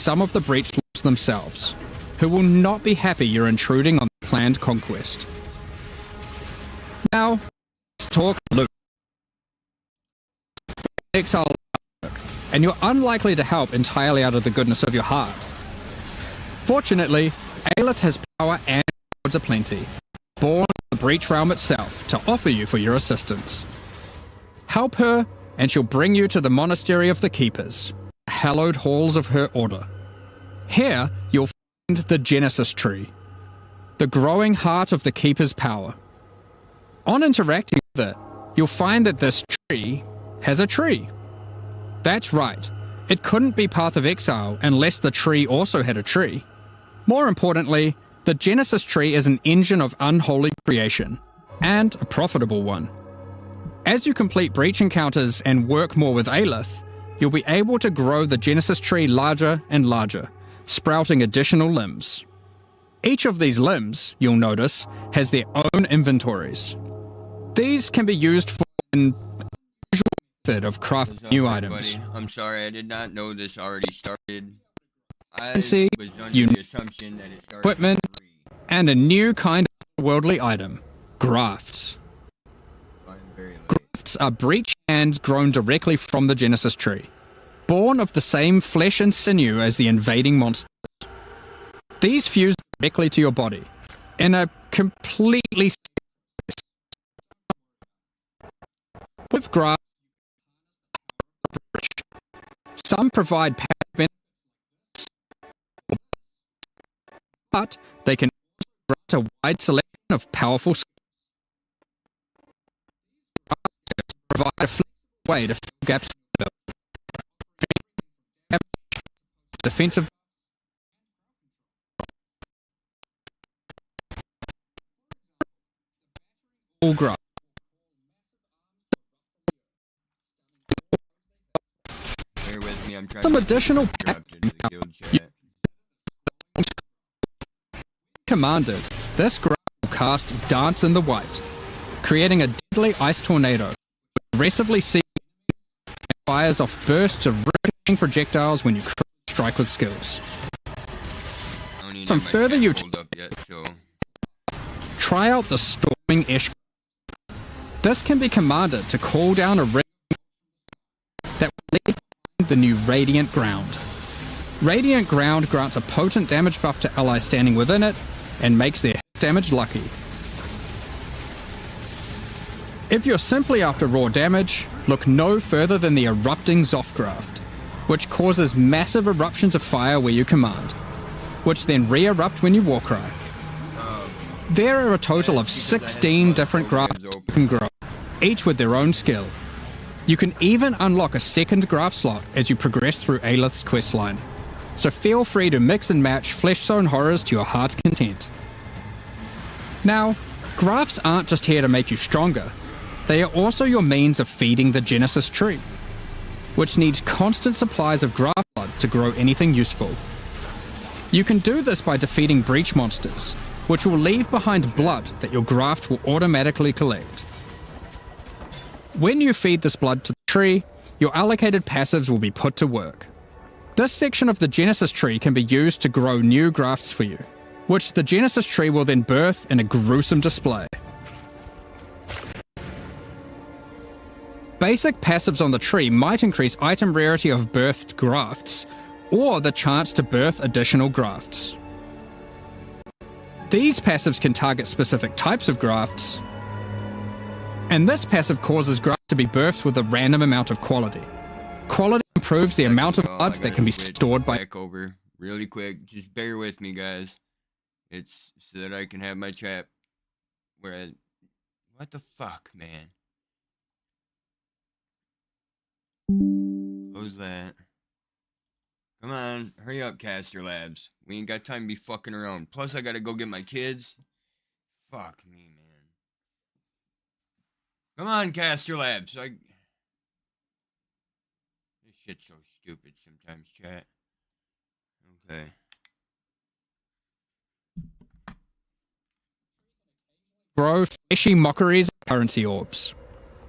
some of the breach lords themselves, who will not be happy you're intruding on their planned conquest. Now, let's talk loot. Exile, and you're unlikely to help entirely out of the goodness of your heart. Fortunately, Aelith has power and rewards aplenty, born from the Breach Realm itself, to offer you for your assistance. Help her, and she'll bring you to the Monastery of the Keepers, the hallowed halls of her order. Here, you'll find the Genesis Tree, the growing heart of the Keeper's power. On interacting with it, you'll find that this tree has a tree. That's right, it couldn't be Path of Exile unless the tree also had a tree. More importantly, the Genesis Tree is an engine of unholy creation, and a profitable one. As you complete breach encounters and work more with Aelith, you'll be able to grow the Genesis Tree larger and larger, sprouting additional limbs. Each of these limbs, you'll notice, has their own inventories. These can be used for an unusual method of crafting new items. I'm sorry, I did not know this already started. I was under the assumption that it started equipment, and a new kind of worldly item, grafts. Grafts are breach hands grown directly from the Genesis Tree, born of the same flesh and sinew as the invading monsters. These fuse directly to your body, in a completely with grafts. Some provide power benefits, but they can also grant a wide selection of powerful skills. Provide a flexible way to fill gaps in the defensive graph. Bear with me, I'm trying Some to additional commanded, this graph will cast Dance in the White, creating a deadly ice tornado, aggressively seeking and fires off bursts of ricocheting projectiles when you strike with skills. Some further try out the Storming Esh. This can be commanded to call down a ring that will leave behind the new Radiant Ground. Radiant Ground grants a potent damage buff to allies standing within it and makes their hit damage lucky. If you're simply after raw damage, look no further than the Erupting Zothgraft, which causes massive eruptions of fire where you command, which then re-erupt when you Warcry. There are a total of 16 different grafts you can grow, each with their own skill. You can even unlock a second graft slot as you progress through Aelith's questline, so feel free to mix and match Flesh Zone horrors to your heart's content. Now, grafts aren't just here to make you stronger, they are also your means of feeding the Genesis Tree, which needs constant supplies of graft blood to grow anything useful. You can do this by defeating breach monsters, which will leave behind blood that your graft will automatically collect. When you feed this blood to the tree, your allocated passives will be put to work. This section of the Genesis Tree can be used to grow new grafts for you, which the Genesis Tree will then birth in a gruesome display. Basic passives on the tree might increase item rarity of birthed grafts, or the chance to birth additional grafts. These passives can target specific types of grafts, and this passive causes grafts to be birthed with a random amount of quality. Quality improves the amount of blood that can be stored by... Back over really quick, just bear with me guys. It's so that I can have my chat where I... What the fuck, man? Close that. Come on, hurry up, Caster Labs. We ain't got time to be fucking around. Plus, I gotta go get my kids. Fuck me, man. Come on, Caster Labs. This shit's so stupid sometimes, chat. Okay. Grow fishy mockeries and currency orbs.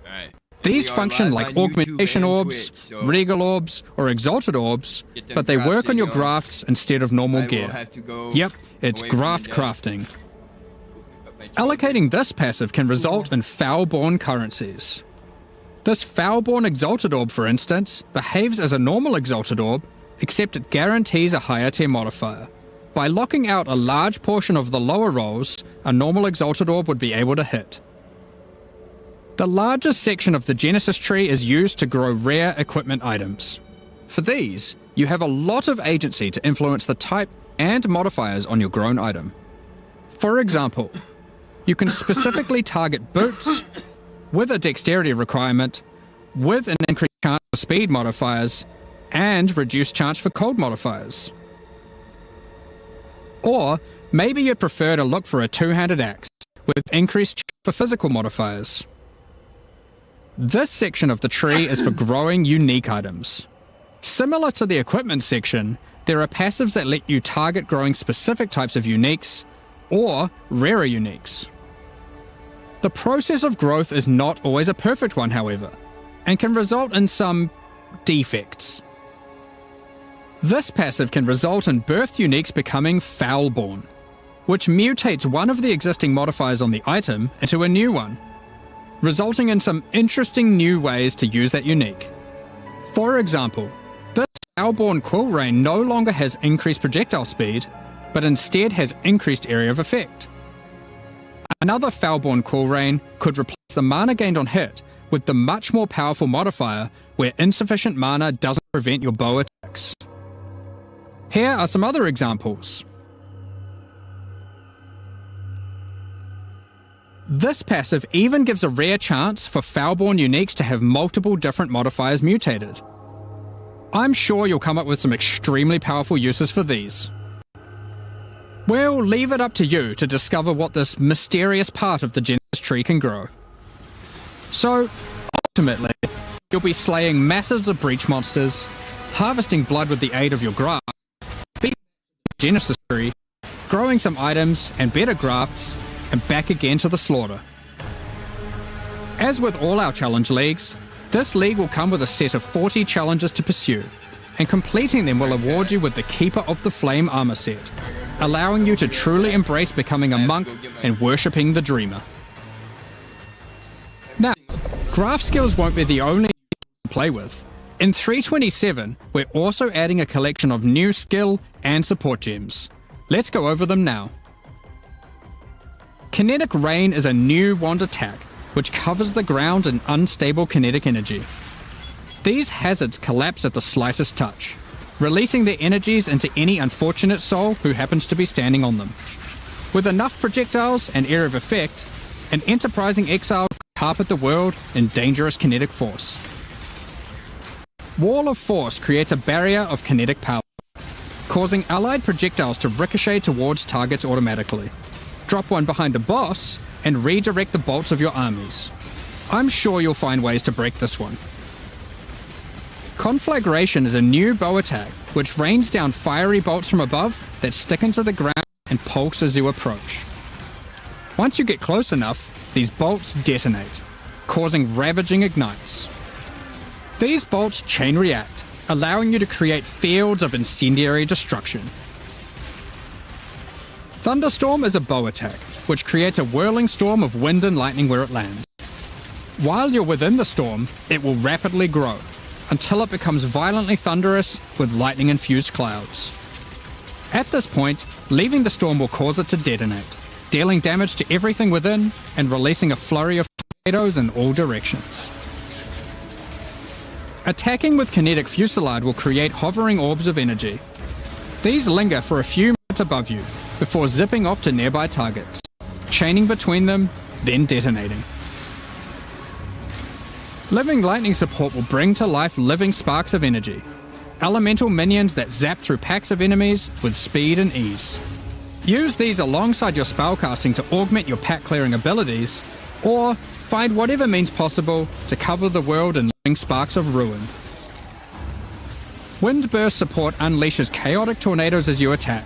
Alright. These We are function live like on augmentation YouTube and orbs, Twitch, so regal orbs, or exalted orbs, get them but they grafts work on in, your y'all. grafts instead of normal I will gear. have to go Yep, it's away from the graft desk. crafting. Pick up my Allocating this passive can result in foul-born currencies. This foul-born exalted orb, for instance, behaves as a normal exalted orb, except it guarantees a higher tier modifier. By locking out a large portion of the lower rolls, a normal exalted orb would be able to hit. The largest section of the Genesis tree is used to grow rare equipment items. For these, you have a lot of agency to influence the type and modifiers on your grown item. For example, you can specifically target boots with a dexterity requirement, with an increased chance for speed modifiers, and reduced chance for cold modifiers. Or maybe you'd prefer to look for a two-handed axe with increased chance for physical modifiers. This section of the tree is for growing unique items. Similar to the equipment section, there are passives that let you target growing specific types of uniques or rarer uniques. The process of growth is not always a perfect one, however, and can result in some defects. This passive can result in birthed uniques becoming foul-born, which mutates one of the existing modifiers on the item into a new one, resulting in some interesting new ways to use that unique. For example, this foul-born quill rain no longer has increased projectile speed, but instead has increased area of effect. Another foul-born quill rain could replace the mana gained on hit with the much more powerful modifier where insufficient mana doesn't prevent your bow attacks. Here are some other examples. This passive even gives a rare chance for foul-born uniques to have multiple different modifiers mutated. I'm sure you'll come up with some extremely powerful uses for these. We'll leave it up to you to discover what this mysterious part of the Genesis tree can grow. So, ultimately, you'll be slaying masses of breach monsters, harvesting blood with the aid of your graft, feeding the Genesis tree, growing some items and better grafts, and back again to the slaughter. As with all our challenge leagues, this league will come with a set of 40 challenges to pursue, and completing them will award you with the Keeper of the Flame armor set, allowing you to truly embrace becoming a monk and worshipping the Dreamer. Now, graft skills won't be the only to play with. In 327, we're also adding a collection of new skill and support gems. Let's go over them now. Kinetic Rain is a new wand attack which covers the ground in unstable kinetic energy. These hazards collapse at the slightest touch, releasing their energies into any unfortunate soul who happens to be standing on them. With enough projectiles and area of effect, an enterprising exile can carpet the world in dangerous kinetic force. Wall of Force creates a barrier of kinetic power, causing allied projectiles to ricochet towards targets automatically. Drop one behind a boss, and redirect the bolts of your armies. I'm sure you'll find ways to break this one. Conflagration is a new bow attack which rains down fiery bolts from above that stick into the ground and pulse as you approach. Once you get close enough, these bolts detonate, causing ravaging ignites. These bolts chain react, allowing you to create fields of incendiary destruction. Thunderstorm is a bow attack, which creates a whirling storm of wind and lightning where it lands. While you're within the storm, it will rapidly grow, until it becomes violently thunderous with lightning-infused clouds. At this point, leaving the storm will cause it to detonate, dealing damage to everything within and releasing a flurry of tornadoes in all directions. Attacking with Kinetic Fusillade will create hovering orbs of energy. These linger for a few minutes above you, before zipping off to nearby targets, chaining between them, then detonating. Living Lightning support will bring to life living sparks of energy, elemental minions that zap through packs of enemies with speed and ease. Use these alongside your spellcasting to augment your pack clearing abilities, or find whatever means possible to cover the world in living sparks of ruin. Windburst support unleashes chaotic tornadoes as you attack,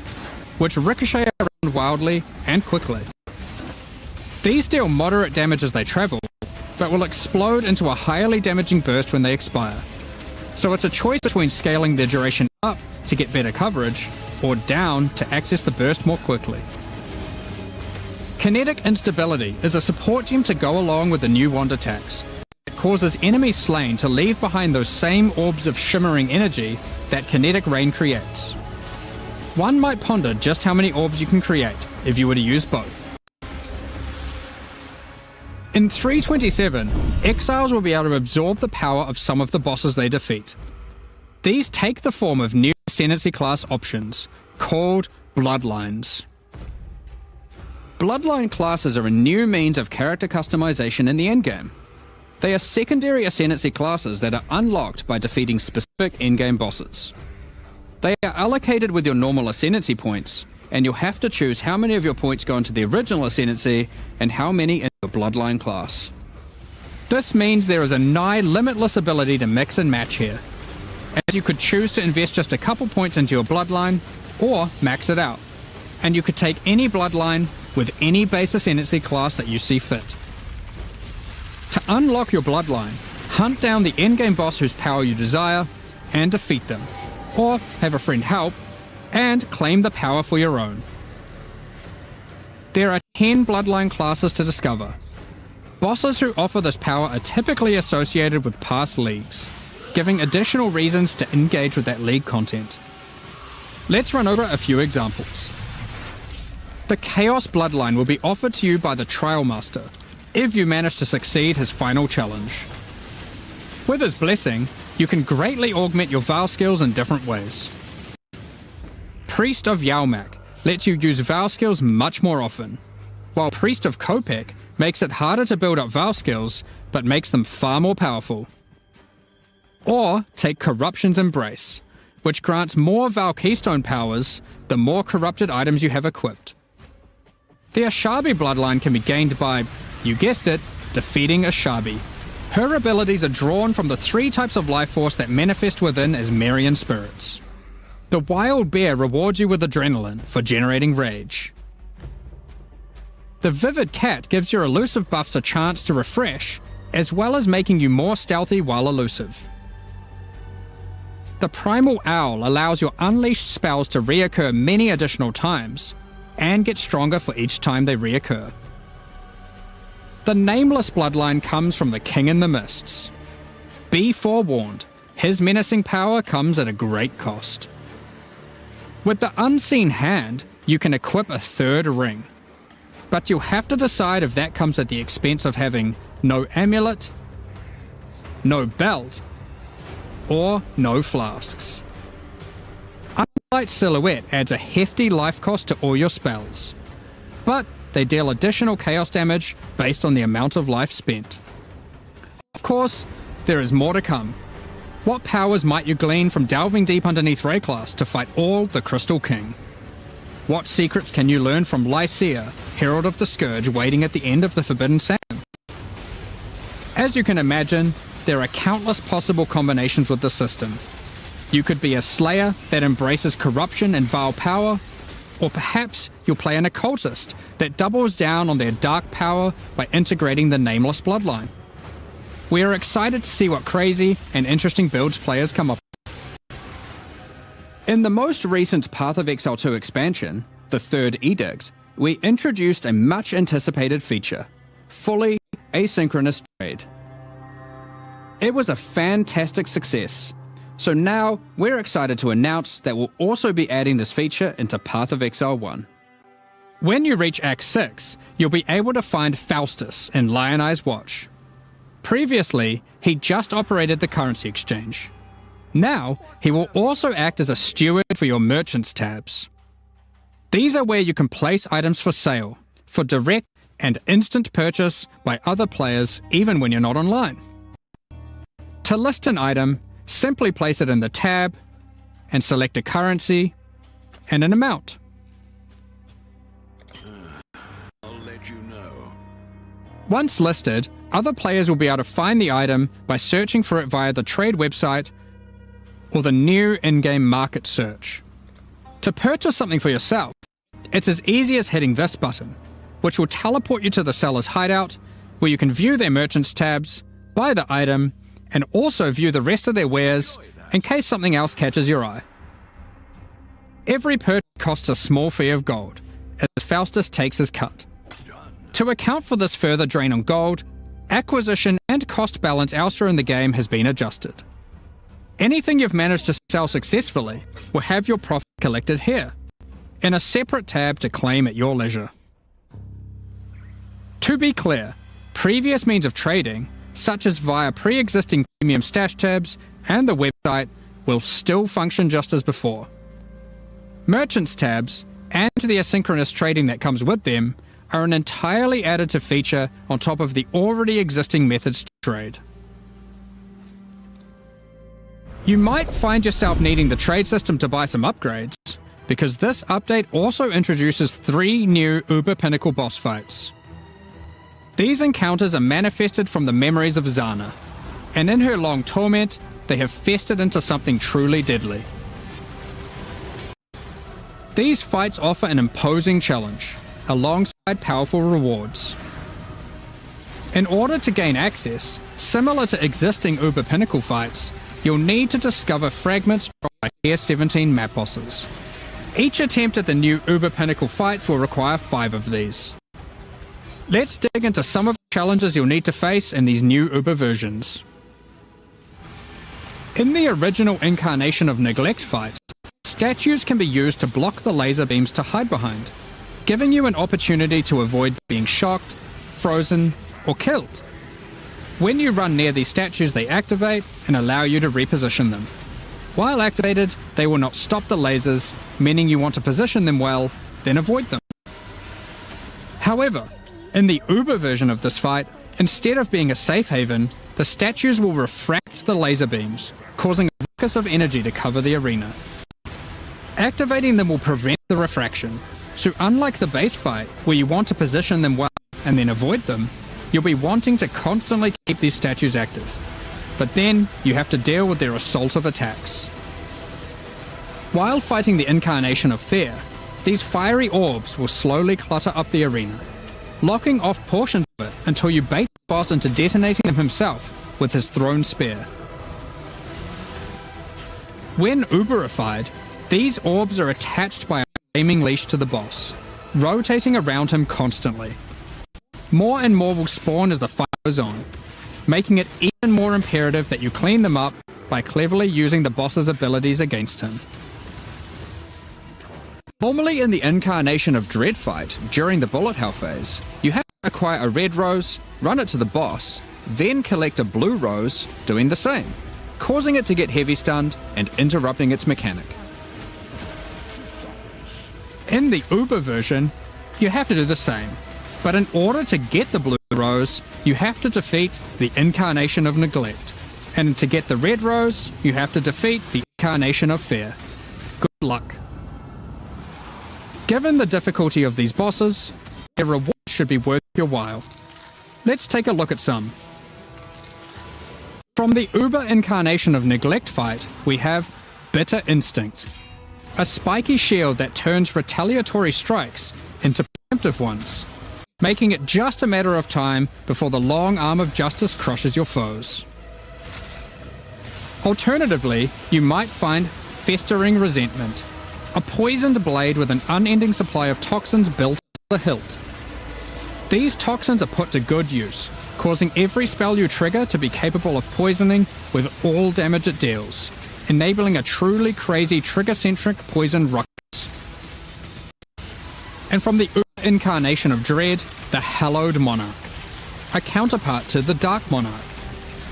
which ricochet around wildly and quickly. These deal moderate damage as they travel, but will explode into a highly damaging burst when they expire. So it's a choice between scaling their duration up to get better coverage, or down to access the burst more quickly. Kinetic Instability is a support gem to go along with the new wand attacks. It causes enemies slain to leave behind those same orbs of shimmering energy that Kinetic Rain creates. One might ponder just how many orbs you can create if you were to use both. In 327, Exiles will be able to absorb the power of some of the bosses they defeat. These take the form of new Ascendancy class options, called Bloodlines. Bloodline classes are a new means of character customization in the endgame. They are secondary Ascendancy classes that are unlocked by defeating specific endgame bosses. They are allocated with your normal Ascendancy points, and you'll have to choose how many of your points go into the original Ascendancy and how many into your Bloodline class. This means there is a nigh limitless ability to mix and match here, as you could choose to invest just a couple points into your Bloodline, or max it out, and you could take any Bloodline with any base Ascendancy class that you see fit. To unlock your Bloodline, hunt down the endgame boss whose power you desire, and defeat them, or have a friend help, and claim the power for your own. There are 10 Bloodline classes to discover. Bosses who offer this power are typically associated with past leagues, giving additional reasons to engage with that league content. Let's run over a few examples. The Chaos Bloodline will be offered to you by the Trial Master, if you manage to succeed his final challenge. With his blessing, you can greatly augment your Vow skills in different ways. Priest of Yalmak lets you use Vow skills much more often, while Priest of Kopek makes it harder to build up Vow skills, but makes them far more powerful. Or take Corruption's Embrace, which grants more Vow Keystone powers the more corrupted items you have equipped. The Ashabi Bloodline can be gained by, you guessed it, defeating Ashabi. Her abilities are drawn from the 3 types of life force that manifest within as Marian spirits. The Wild Bear rewards you with adrenaline for generating rage. The Vivid Cat gives your elusive buffs a chance to refresh, as well as making you more stealthy while elusive. The Primal Owl allows your unleashed spells to reoccur many additional times, and get stronger for each time they reoccur. The Nameless Bloodline comes from the King in the Mists. Be forewarned, his menacing power comes at a great cost. With the Unseen Hand, you can equip a 3rd ring, but you'll have to decide if that comes at the expense of having no amulet, no belt, or no flasks. Unlight Silhouette adds a hefty life cost to all your spells, but they deal additional chaos damage based on the amount of life spent. Of course, there is more to come. What powers might you glean from delving deep underneath Rayclass to fight all the Crystal King? What secrets can you learn from Lycia, Herald of the Scourge, waiting at the end of the Forbidden Sand? As you can imagine, there are countless possible combinations with the system. You could be a Slayer that embraces corruption and vile power, or perhaps you'll play an Occultist that doubles down on their dark power by integrating the Nameless Bloodline. We are excited to see what crazy and interesting builds players come up with. In the most recent Path of Exile 2 expansion, the 3rd Edict, we introduced a much anticipated feature, fully asynchronous trade. It was a fantastic success, so now we're excited to announce that we'll also be adding this feature into Path of Exile 1. When you reach Act 6, you'll be able to find Faustus in Lion Eye's Watch. Previously, he just operated the currency exchange. Now, he will also act as a steward for your merchants tabs. These are where you can place items for sale, for direct and instant purchase by other players even when you're not online. To list an item, simply place it in the tab and select a currency and an amount. I'll let you know. Once listed, other players will be able to find the item by searching for it via the trade website or the new in-game market search. To purchase something for yourself, it's as easy as hitting this button, which will teleport you to the seller's hideout, where you can view their merchants tabs, buy the item, and also view the rest of their wares in case something else catches your eye. Every purchase costs a small fee of gold, as Faustus takes his cut. To account for this further drain on gold, acquisition and cost balance elsewhere in the game has been adjusted. Anything you've managed to sell successfully will have your profit collected here, in a separate tab to claim at your leisure. To be clear, previous means of trading, such as via pre-existing premium stash tabs and the website, will still function just as before. Merchants tabs, and the asynchronous trading that comes with them, are an entirely additive feature on top of the already existing methods to trade. You might find yourself needing the trade system to buy some upgrades, because this update also introduces 3 new Uber Pinnacle boss fights. These encounters are manifested from the memories of Zana, and in her long torment, they have festered into something truly deadly. These fights offer an imposing challenge, alongside powerful rewards. In order to gain access, similar to existing Uber Pinnacle fights, you'll need to discover fragments dropped by Tier 17 map bosses. Each attempt at the new Uber Pinnacle fights will require 5 of these. Let's dig into some of the challenges you'll need to face in these new Uber versions. In the original incarnation of Neglect fight, statues can be used to block the laser beams to hide behind, giving you an opportunity to avoid being shocked, frozen, or killed. When you run near these statues, they activate and allow you to reposition them. While activated, they will not stop the lasers, meaning you want to position them well, then avoid them. However, in the Uber version of this fight, instead of being a safe haven, the statues will refract the laser beams, causing a ruckus of energy to cover the arena. Activating them will prevent the refraction, so unlike the base fight, where you want to position them well and then avoid them, you'll be wanting to constantly keep these statues active. But then, you have to deal with their assault of attacks. While fighting the incarnation of Fear, these fiery orbs will slowly clutter up the arena, locking off portions of it until you bait the boss into detonating them himself with his thrown spear. When Uberified, these orbs are attached by a flaming leash to the boss, rotating around him constantly. More and more will spawn as the fight goes on, making it even more imperative that you clean them up by cleverly using the boss's abilities against him. Normally in the incarnation of Dread fight, during the bullet hell phase, you have to acquire a red rose, run it to the boss, then collect a blue rose, doing the same, causing it to get heavy stunned and interrupting its mechanic. In the Uber version, you have to do the same, but in order to get the blue rose, you have to defeat the incarnation of Neglect, and to get the red rose, you have to defeat the incarnation of Fear. Good luck. Given the difficulty of these bosses, their reward should be worth your while. Let's take a look at some. From the Uber incarnation of Neglect fight, we have Bitter Instinct, a spiky shield that turns retaliatory strikes into preemptive ones, making it just a matter of time before the long arm of justice crushes your foes. Alternatively, you might find Festering Resentment, a poisoned blade with an unending supply of toxins built into the hilt. These toxins are put to good use, causing every spell you trigger to be capable of poisoning with all damage it deals, enabling a truly crazy trigger-centric poison ruckus. And from the incarnation of Dread, the Hallowed Monarch, a counterpart to the Dark Monarch,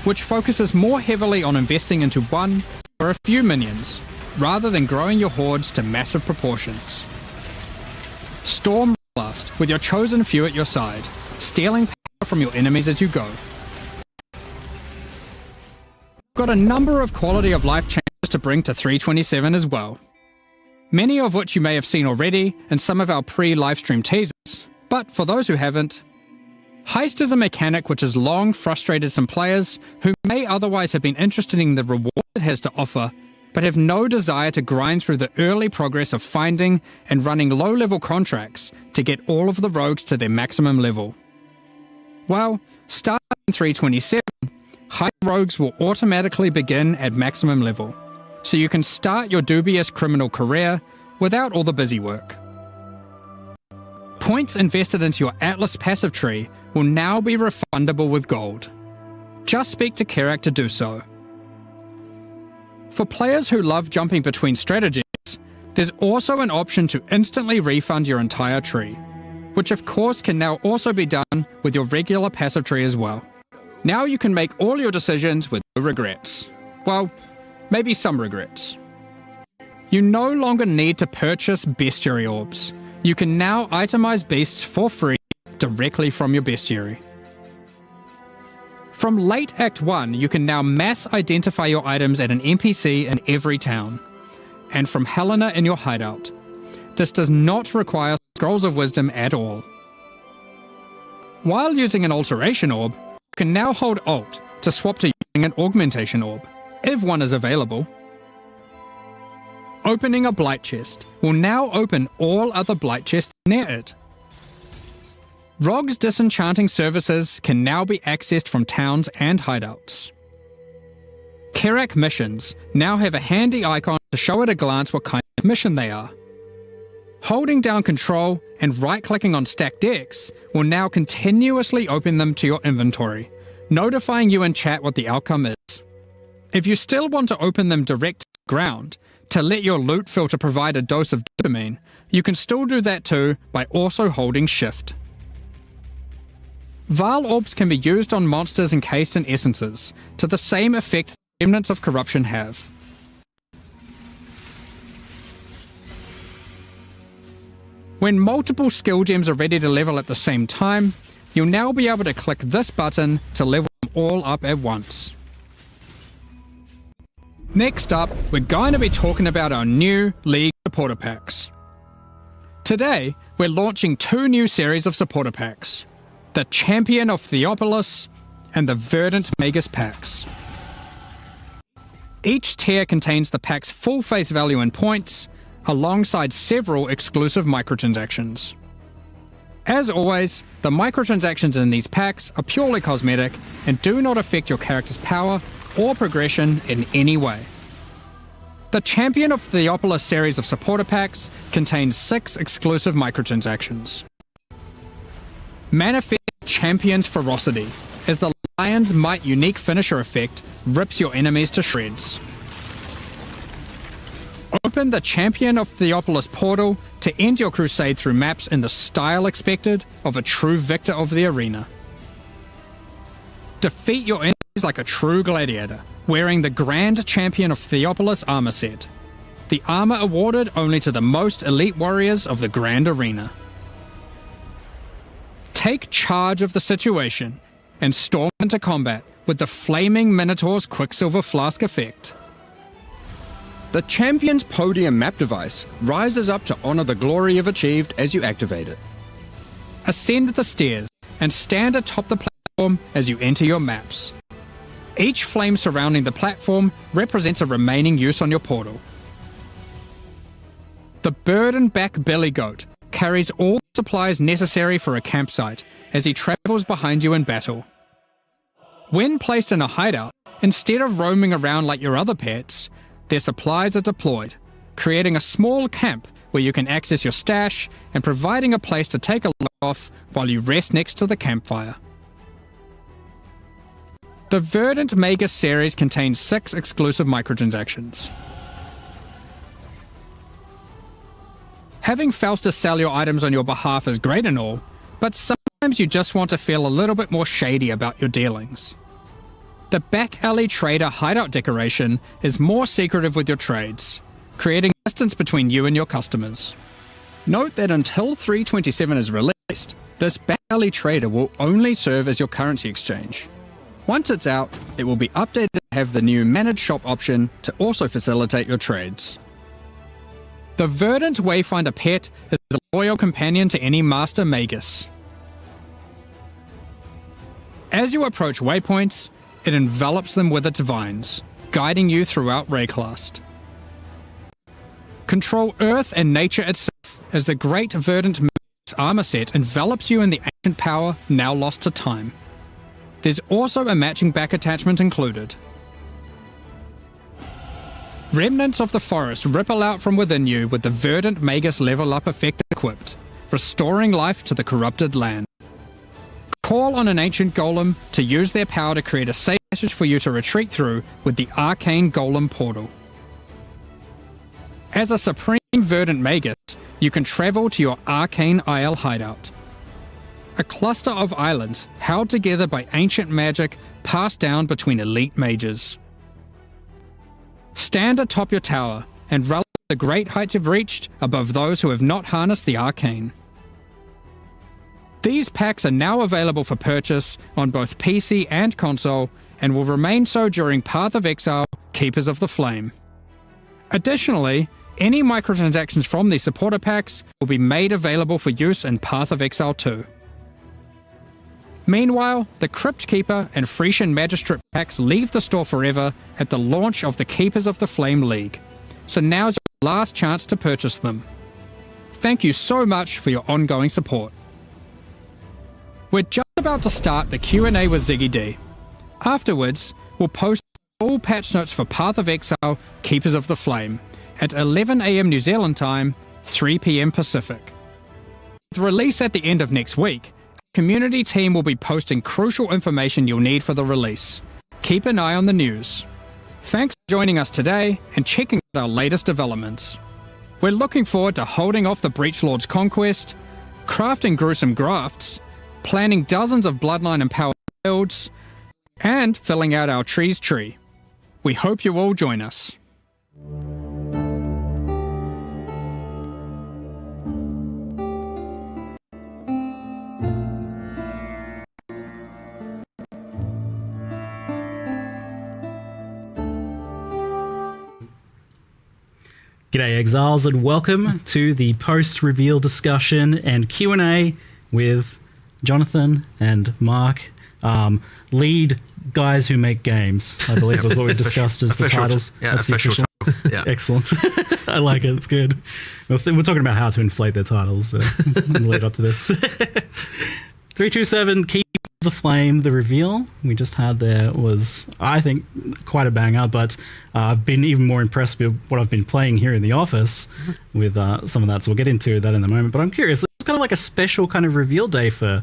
which focuses more heavily on investing into one or a few minions, rather than growing your hordes to massive proportions. Storm Blast with your chosen few at your side, stealing power from your enemies as you go. Got a number of quality of life changes to bring to 327 as well. Many of which you may have seen already in some of our pre-livestream teasers, but for those who haven't, Heist is a mechanic which has long frustrated some players who may otherwise have been interested in the reward it has to offer, but have no desire to grind through the early progress of finding and running low-level contracts to get all of the rogues to their maximum level. Well, starting in 327, high rogues will automatically begin at maximum level, so you can start your dubious criminal career without all the busy work. Points invested into your Atlas passive tree will now be refundable with gold. Just speak to Kerak to do so. For players who love jumping between strategies, there's also an option to instantly refund your entire tree, which of course can now also be done with your regular passive tree as well. Now you can make all your decisions with no regrets. Well, maybe some regrets. You no longer need to purchase bestiary orbs. You can now itemize beasts for free directly from your bestiary. From late Act 1, you can now mass identify your items at an NPC in every town, and from Helena in your hideout. This does not require Scrolls of Wisdom at all. While using an Alteration Orb, you can now hold Alt to swap to using an Augmentation Orb, if one is available. Opening a Blight Chest will now open all other Blight Chests near it. Rogue's disenchanting services can now be accessed from towns and hideouts. Kerak missions now have a handy icon to show at a glance what kind of mission they are. Holding down Control and right-clicking on stacked decks will now continuously open them to your inventory, notifying you in chat what the outcome is. If you still want to open them direct to the ground, to let your loot filter provide a dose of dopamine, you can still do that too by also holding Shift. Val Orbs can be used on monsters encased in essences, to the same effect Remnants of Corruption have. When multiple skill gems are ready to level at the same time, you'll now be able to click this button to level them all up at once. Next up, we're going to be talking about our new League supporter packs. Today, we're launching two new series of supporter packs, the Champion of Theopolis and the Verdant Magus packs. Each tier contains the pack's full face value in points, alongside several exclusive microtransactions. As always, the microtransactions in these packs are purely cosmetic and do not affect your character's power or progression in any way. The Champion of Theopolis series of supporter packs contains 6 exclusive microtransactions. Manifest Champion's Ferocity, as the Lion's Might unique finisher effect rips your enemies to shreds. Open the Champion of Theopolis portal to end your crusade through maps in the style expected of a true victor of the arena. Defeat your enemies like a true gladiator, wearing the Grand Champion of Theopolis armor set. The armor awarded only to the most elite warriors of the Grand Arena. Take charge of the situation and storm into combat with the Flaming Minotaur's Quicksilver Flask effect. The Champion's Podium map device rises up to honor the glory you've achieved as you activate it. Ascend the stairs and stand atop the platform as you enter your maps. Each flame surrounding the platform represents a remaining use on your portal. The Burden-back Billy Goat carries all the supplies necessary for a campsite as he travels behind you in battle. When placed in a hideout, instead of roaming around like your other pets, their supplies are deployed, creating a small camp where you can access your stash and providing a place to take a look off while you rest next to the campfire. The Verdant Magus series contains 6 exclusive microtransactions. Having Faustus sell your items on your behalf is great and all, but sometimes you just want to feel a little bit more shady about your dealings. The Back Alley Trader hideout decoration is more secretive with your trades, creating distance between you and your customers. Note that until 327 is released, this Back Alley Trader will only serve as your currency exchange. Once it's out, it will be updated to have the new Managed Shop option to also facilitate your trades. The Verdant Wayfinder pet is a loyal companion to any Master Magus. As you approach waypoints, it envelops them with its vines, guiding you throughout Rayclast. Control Earth and nature itself as the Great Verdant Magus armor set envelops you in the ancient power now lost to time. There's also a matching back attachment included. Remnants of the forest ripple out from within you with the Verdant Magus level up effect equipped, restoring life to the corrupted land. Call on an ancient golem to use their power to create a safe passage for you to retreat through with the Arcane Golem Portal. As a Supreme Verdant Magus, you can travel to your Arcane Isle hideout. A cluster of islands held together by ancient magic passed down between elite mages. Stand atop your tower and relish the great heights you've reached above those who have not harnessed the arcane. These packs are now available for purchase on both PC and console and will remain so during Path of Exile Keepers of the Flame. Additionally, any microtransactions from these supporter packs will be made available for use in Path of Exile 2. Meanwhile, the Crypt Keeper and Frisian Magistrate packs leave the store forever at the launch of the Keepers of the Flame League, so now's your last chance to purchase them. Thank you so much for your ongoing support. We're just about to start the Q&A with Ziggy D. Afterwards, we'll post all patch notes for Path of Exile Keepers of the Flame at 11 AM New Zealand time, 3 PM Pacific. With release at the end of next week, community team will be posting crucial information you'll need for the release. Keep an eye on the news. Thanks for joining us today and checking out our latest developments. We're looking forward to holding off the Breach Lord's conquest, crafting gruesome grafts, planning dozens of bloodline and power builds, and filling out our trees tree. We hope you all join us. G'day Exiles and welcome to the post-reveal discussion and Q&A with Jonathan and Mark, lead guys who make games, I believe was what we discussed as the titles. Yeah, that's the official. Yeah. Excellent. I like it, it's good. We're talking about how to inflate their titles in the lead up to this. 327, Keep the Flame, the reveal we just had there was, I think, quite a banger, but I've been even more impressed with what I've been playing here in the office with some of that, so we'll get into that in a moment. But I'm curious, it's kind of like a special kind of reveal day for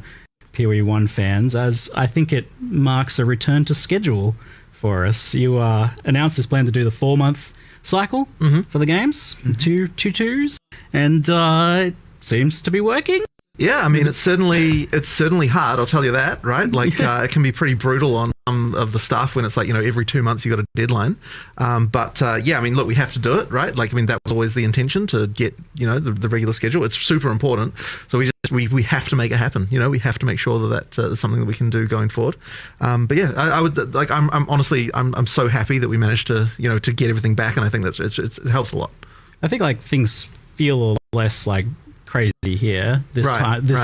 PoE 1 fans, as I think it marks a return to schedule for us. You announced this plan to do the 4-month cycle for the games, two twos, and it seems to be working. Yeah, I mean, it's certainly hard, I'll tell you that, right? Like, it can be pretty brutal on some of the stuff when it's like, every 2 months you got a deadline. But yeah, I mean, look, we have to do it, right? Like, I mean, that was always the intention, to get, the regular schedule. It's super important. So we have to make it happen. We have to make sure that is something that we can do going forward. But yeah, I would, like, I'm honestly, I'm so happy that we managed to, to get everything back. And I think it helps a lot. I think like things feel a lot less like crazy here this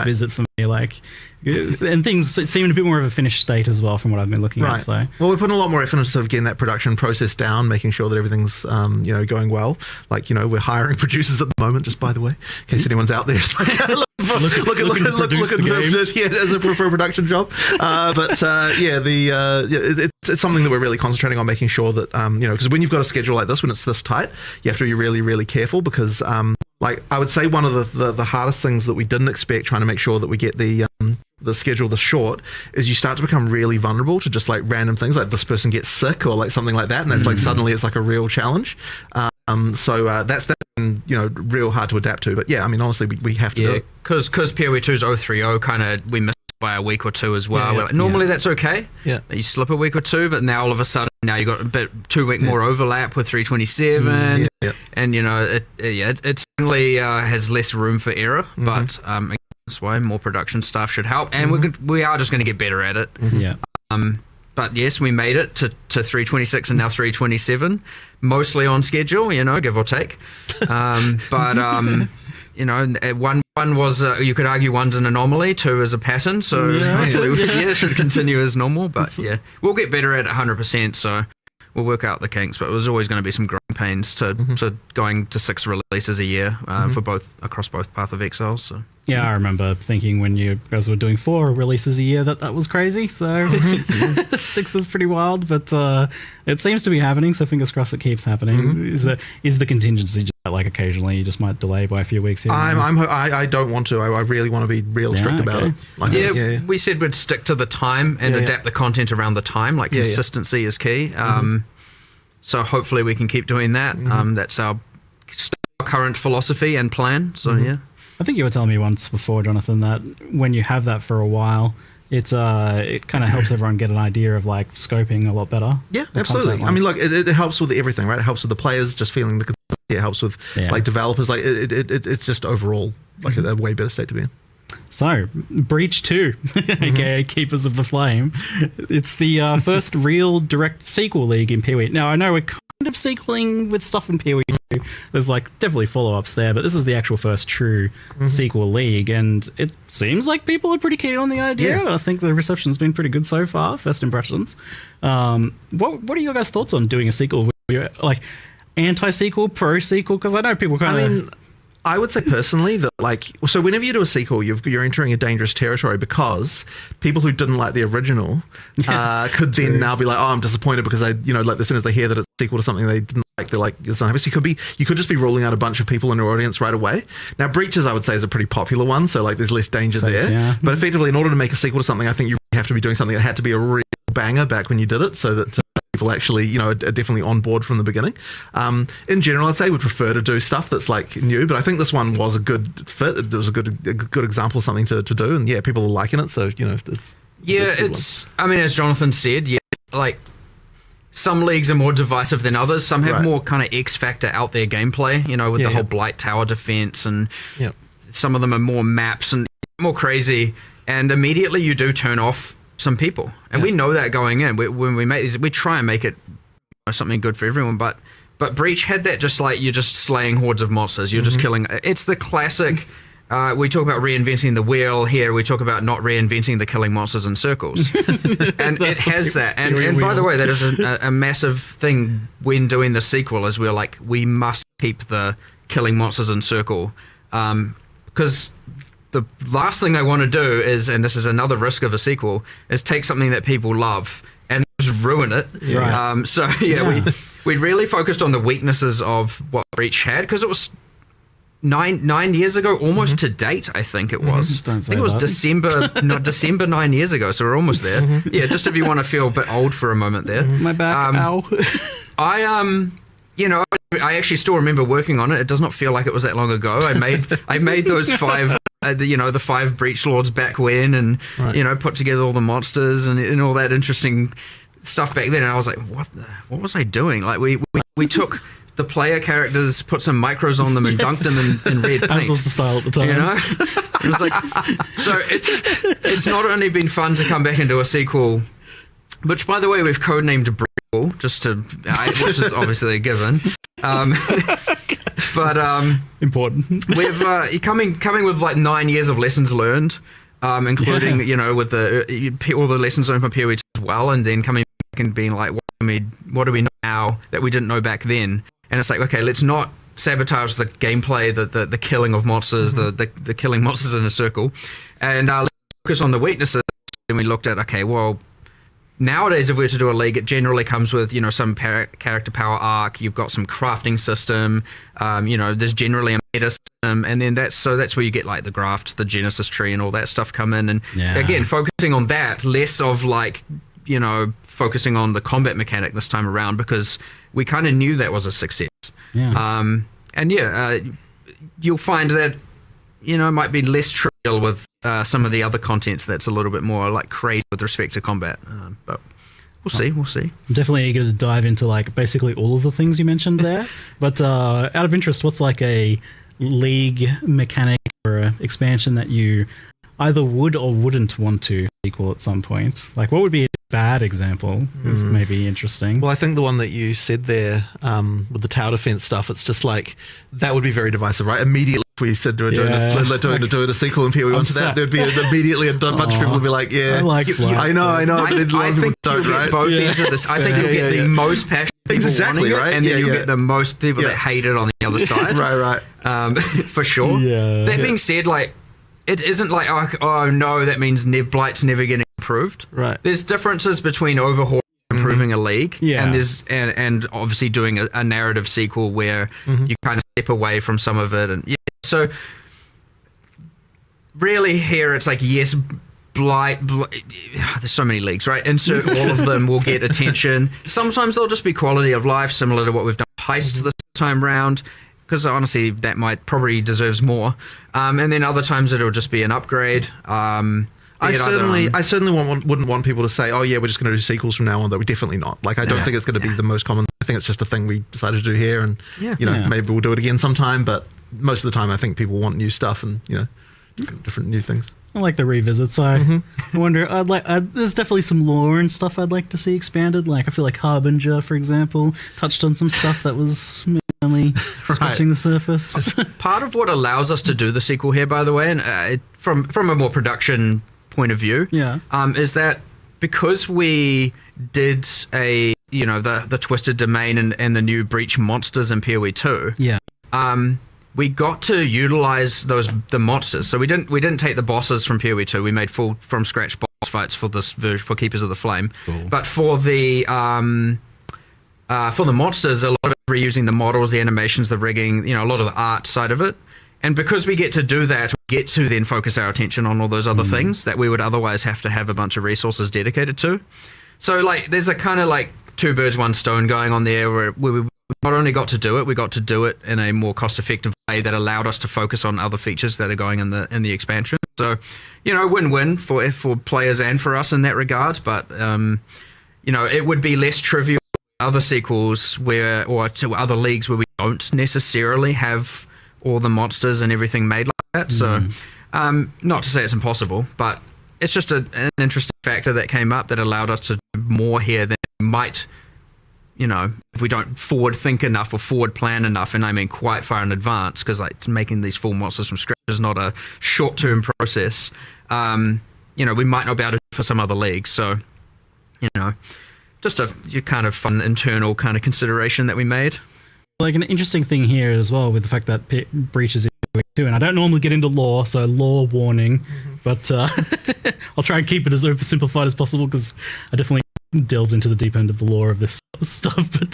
visit for me, like, and things seem a bit more of a finished state as well from what I've been looking at. So well, we're putting a lot more effort into sort of getting that production process down, making sure that everything's going well. Like, we're hiring producers at the moment, just by the way, in case anyone's out there. It's like, look at as a production job. It's something that we're really concentrating on, making sure that because when you've got a schedule like this, when it's this tight, you have to be really, really careful, because like, I would say one of the hardest things that we didn't expect, trying to make sure that we get the schedule this short, is you start to become really vulnerable to just like random things, like this person gets sick or like something like that, and that's like suddenly it's like a real challenge. So that's been real hard to adapt to. But yeah, I mean, honestly, we have to do it. Because PoE 2's 030 kind of, we missed by a week or two as well. Yeah, like, normally that's okay. Yeah, you slip a week or two, but now all of a sudden, now you got a bit 2 week more overlap with 327, and it certainly has less room for error. But that's why more production staff should help, and we are just going to get better at it. Yeah. But yes, we made it to 326 and now 327, mostly on schedule, give or take. One was, you could argue one's an anomaly, 2 is a pattern, so hopefully it should continue as normal. But we'll get better at 100%, so we'll work out the kinks, but it was always going to be some growing pains to going to 6 releases a year for both across both Path of Exiles. So. Yeah, I remember thinking when you guys were doing 4 releases a year that was crazy. So 6 is pretty wild, but it seems to be happening. So fingers crossed it keeps happening. Is the contingency just that, like, occasionally you just might delay by a few weeks here? I don't want to. I really want to be real strict about it. Like, we said we'd stick to the time and adapt the content around the time. Like consistency is key. So hopefully we can keep doing that. That's our current philosophy and plan. So I think you were telling me once before, Jonathan, that when you have that for a while, it kind of helps everyone get an idea of, like, scoping a lot better. Yeah, absolutely. I mean, look, it helps with everything, right? It helps with the players just feeling the consistency. It helps with like developers. Like it's just overall like a way better state to be in. So, Breach 2, aka Keepers of the Flame. It's the first real direct sequel league in PoE. Now, I know we're kind of sequeling with stuff in PoE 2. There's, like, definitely follow-ups there, but this is the actual first true sequel league, and it seems like people are pretty keen on the idea. I think the reception's been pretty good so far, first impressions. What are your guys' thoughts on doing a sequel? Like, anti-sequel, pro-sequel? Because I know people kind of... I mean, I would say personally that, like, so whenever you do a sequel, you're entering a dangerous territory, because people who didn't like the original could then now be like, oh, I'm disappointed because like, as soon as they hear that it's a sequel to something they didn't like, they're like, it's not happy. So you could just be ruling out a bunch of people in your audience right away. Now, Breaches, I would say, is a pretty popular one, so, like, there's less danger there. Yeah. But effectively, in order to make a sequel to something, I think you have to be doing something that had to be a real banger back when you did it, so that people actually, are definitely on board from the beginning. In general, I'd say we'd prefer to do stuff that's, like, new, but I think this one was a good fit. It was a good example of something to do, and people are liking it, so, it's I mean, as Jonathan said, like, some leagues are more divisive than others. Some have more kind of X factor out there gameplay, with the whole Blight Tower defense, and some of them are more maps and more crazy, and immediately you do turn off some people, and we know that going in. When we make these, we try and make it something good for everyone, but Breach had that, just like, you're just slaying hordes of monsters, you're just killing. It's the classic. We talk about reinventing the wheel. Here we talk about not reinventing the killing monsters in circles. And it has that. And by the way, that is a massive thing when doing the sequel, is we're like, we must keep the killing monsters in circle, because the last thing I want to do is, and this is another risk of a sequel, is take something that people love and just ruin it. We really focused on the weaknesses of what Breach had, because it was nine years ago, almost to date, I think it was. I think it was December 9 years ago, so we're almost there. Yeah, just if you want to feel a bit old for a moment there. My back, ow. I actually still remember working on it. It does not feel like it was that long ago. I made those 5, the 5 Breach Lords back when, and put together all the monsters and all that interesting stuff back then. And I was like, what was I doing? Like, we took the player characters, put some micros on them, and dunked them in red paint. That was the style at the time. It was like, so it's not only been fun to come back and do a sequel, which, by the way, we've codenamed Breach, which is obviously a given. But important. We've coming with, like, 9 years of lessons learned, including with all the lessons learned from PoE as well, and then coming back and being like, what do we know now that we didn't know back then? And it's like, okay, let's not sabotage the gameplay, the killing of monsters, the killing monsters in a circle, and let's focus on the weaknesses. And we looked at, okay, well, nowadays, if we were to do a league, it generally comes with, some character power arc. You've got some crafting system. There's generally a meta system, and then that's where you get, like, the grafts, the Genesis tree, and all that stuff come in. And again, focusing on that, less of, like, focusing on the combat mechanic this time around, because we kind of knew that was a success. You'll find that it might be less trivial with some of the other contents that's a little bit more, like, crazy with respect to combat, but we'll see. I'm definitely eager to dive into, like, basically all of the things you mentioned there. But out of interest, what's, like, a league mechanic or an expansion that you either would or wouldn't want to sequel at some point? Like, what would be a bad example? Is maybe interesting. Well, I think the one that you said there with the tower defense stuff, it's just like, that would be very divisive, right? Immediately if we said we're doing a sequel and PoE I'm onto that, sad. there'd be immediately a bunch of people would be like, yeah, I like Blight. I know, but a lot I of people think don't, you'll get right? both ends of this. I think you'll get the most passionate people Exactly, wanting it, right? and then Yeah, you'll yeah. get the most people Yeah. that hate it on the other side. right. For sure. Yeah. That being said, like, it isn't like, oh no, that means Blight's never getting improved. Right. There's differences between overhaul and improving a league, Yeah. and there's and obviously doing a narrative sequel where you kind of step away from some of it, and so really here it's like, yes, Blight, there's so many leagues, right? Insert all of them will get attention. Sometimes they'll just be quality of life, similar to what we've done with Heist this time round, because honestly that might probably deserves more. And then other times it'll just be an upgrade. I certainly wouldn't want people to say, oh yeah, we're just going to do sequels from now on. Though we're definitely not. Like, I don't think it's going to be the most common. I think it's just a thing we decided to do here, and maybe we'll do it again sometime. But most of the time, I think people want new stuff and different new things. I like the revisits. I wonder. There's definitely some lore and stuff I'd like to see expanded. Like, I feel like Harbinger, for example, touched on some stuff that was only scratching the surface. Part of what allows us to do the sequel here, by the way, and from a more production point of view, is that because we did the Twisted Domain and the new Breach monsters in PoE 2. Yeah. We got to utilize the monsters. So we didn't take the bosses from PoE 2. We made full from scratch boss fights for this version, for Keepers of the Flame. Cool. But for the monsters, a lot of it reusing the models, the animations, the rigging, a lot of the art side of it. And because we get to do that, we get to then focus our attention on all those other things that we would otherwise have to have a bunch of resources dedicated to. So like, there's a kind of like two birds, one stone going on there, where we not only got to do it, we got to do it in a more cost-effective way that allowed us to focus on other features that are going in the expansion. So, win-win for players and for us in that regard. But it would be less trivial other sequels or to other leagues where we don't necessarily have all the monsters and everything made like that. So, not to say it's impossible, but it's just an interesting factor that came up that allowed us to do more here than we might. If we don't forward think enough or forward plan enough, and I mean quite far in advance, because like making these full monsters from scratch is not a short term process. We might not be able to do it for some other leagues. So, just a kind of fun internal kind of consideration that we made. Like, an interesting thing here as well with the fact that Breach is in PoE 2, and I don't normally get into lore, so lore warning, but I'll try and keep it as oversimplified as possible, because I definitely delved into the deep end of the lore of this stuff. But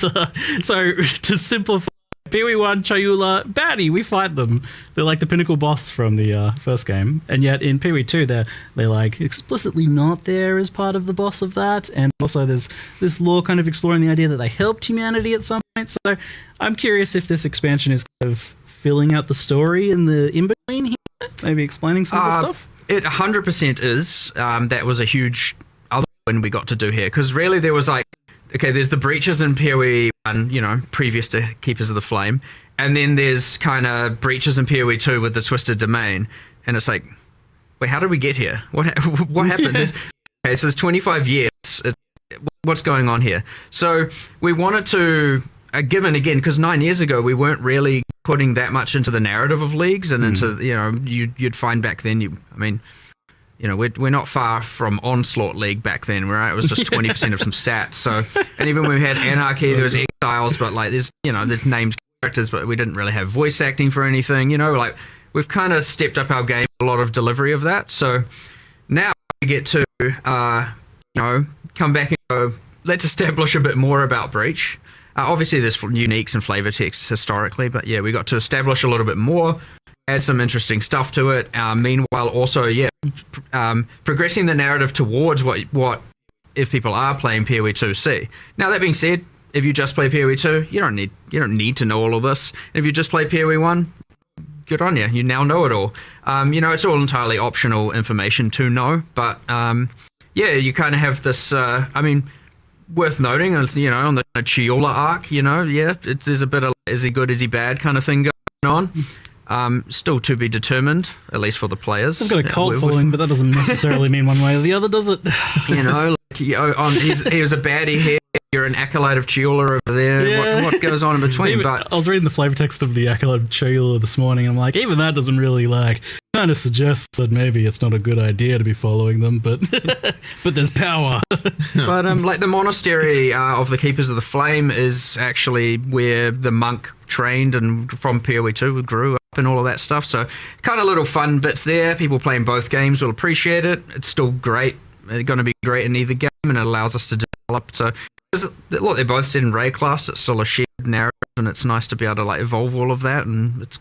so to simplify, PoE 1, Chayula, baddie, we fight them. They're like the pinnacle boss from the first game, and yet in PoE 2 they're like explicitly not there as part of the boss of that. And also there's this lore kind of exploring the idea that they helped humanity at some point. So I'm curious if this expansion is kind of filling out the story in the in-between here, maybe explaining some of the stuff. It 100% is. That was a huge other one we got to do here, because really there was like, okay, there's the breaches in PoE 1, previous to Keepers of the Flame, and then there's kind of breaches in PoE 2 with the Twisted Domain, and it's like, wait, how did we get here? What happened? Okay, so there's 25 years. What's going on here? So we wanted to, given again, because 9 years ago we weren't really putting that much into the narrative of leagues and into, you'd find back then, we're not far from Onslaught League back then, right? It was just 20% of some stats. So, and even when we had Anarchy, there was Exiles, but like there's named characters, but we didn't really have voice acting for anything. Like we've kind of stepped up our game, a lot of delivery of that. So now we get to, come back and go, let's establish a bit more about Breach. Obviously, there's uniques and flavor texts historically, but yeah, we got to establish a little bit more. Add some interesting stuff to it. Meanwhile, also, progressing the narrative towards what if people are playing PoE 2 see. Now, that being said, if you just play PoE 2, you don't need to know all of this. If you just play PoE 1, good on you. You now know it all. It's all entirely optional information to know, but you kind of have this. Worth noting, on the Chiola arc, there's a bit of is he good, is he bad kind of thing going on. Still to be determined, at least for the players. I've got a cult following, but that doesn't necessarily mean one way or the other, does it? he was a baddie here. You're an acolyte of Chiula over there. Yeah. What goes on in between? Even- But I was reading the flavor text of the Acolyte of Chiula this morning. I'm like, even that doesn't really kind of suggests that maybe it's not a good idea to be following them, but but there's power. But like the monastery of the Keepers of the Flame is actually where the monk trained and from PoE 2 grew up and all of that stuff. So kind of little fun bits there. People playing both games will appreciate it. It's still great. It's going to be great in either game, and it allows us to develop. So look, they're both set in Ray class. It's still a shared narrative, and it's nice to be able to like evolve all of that. And it's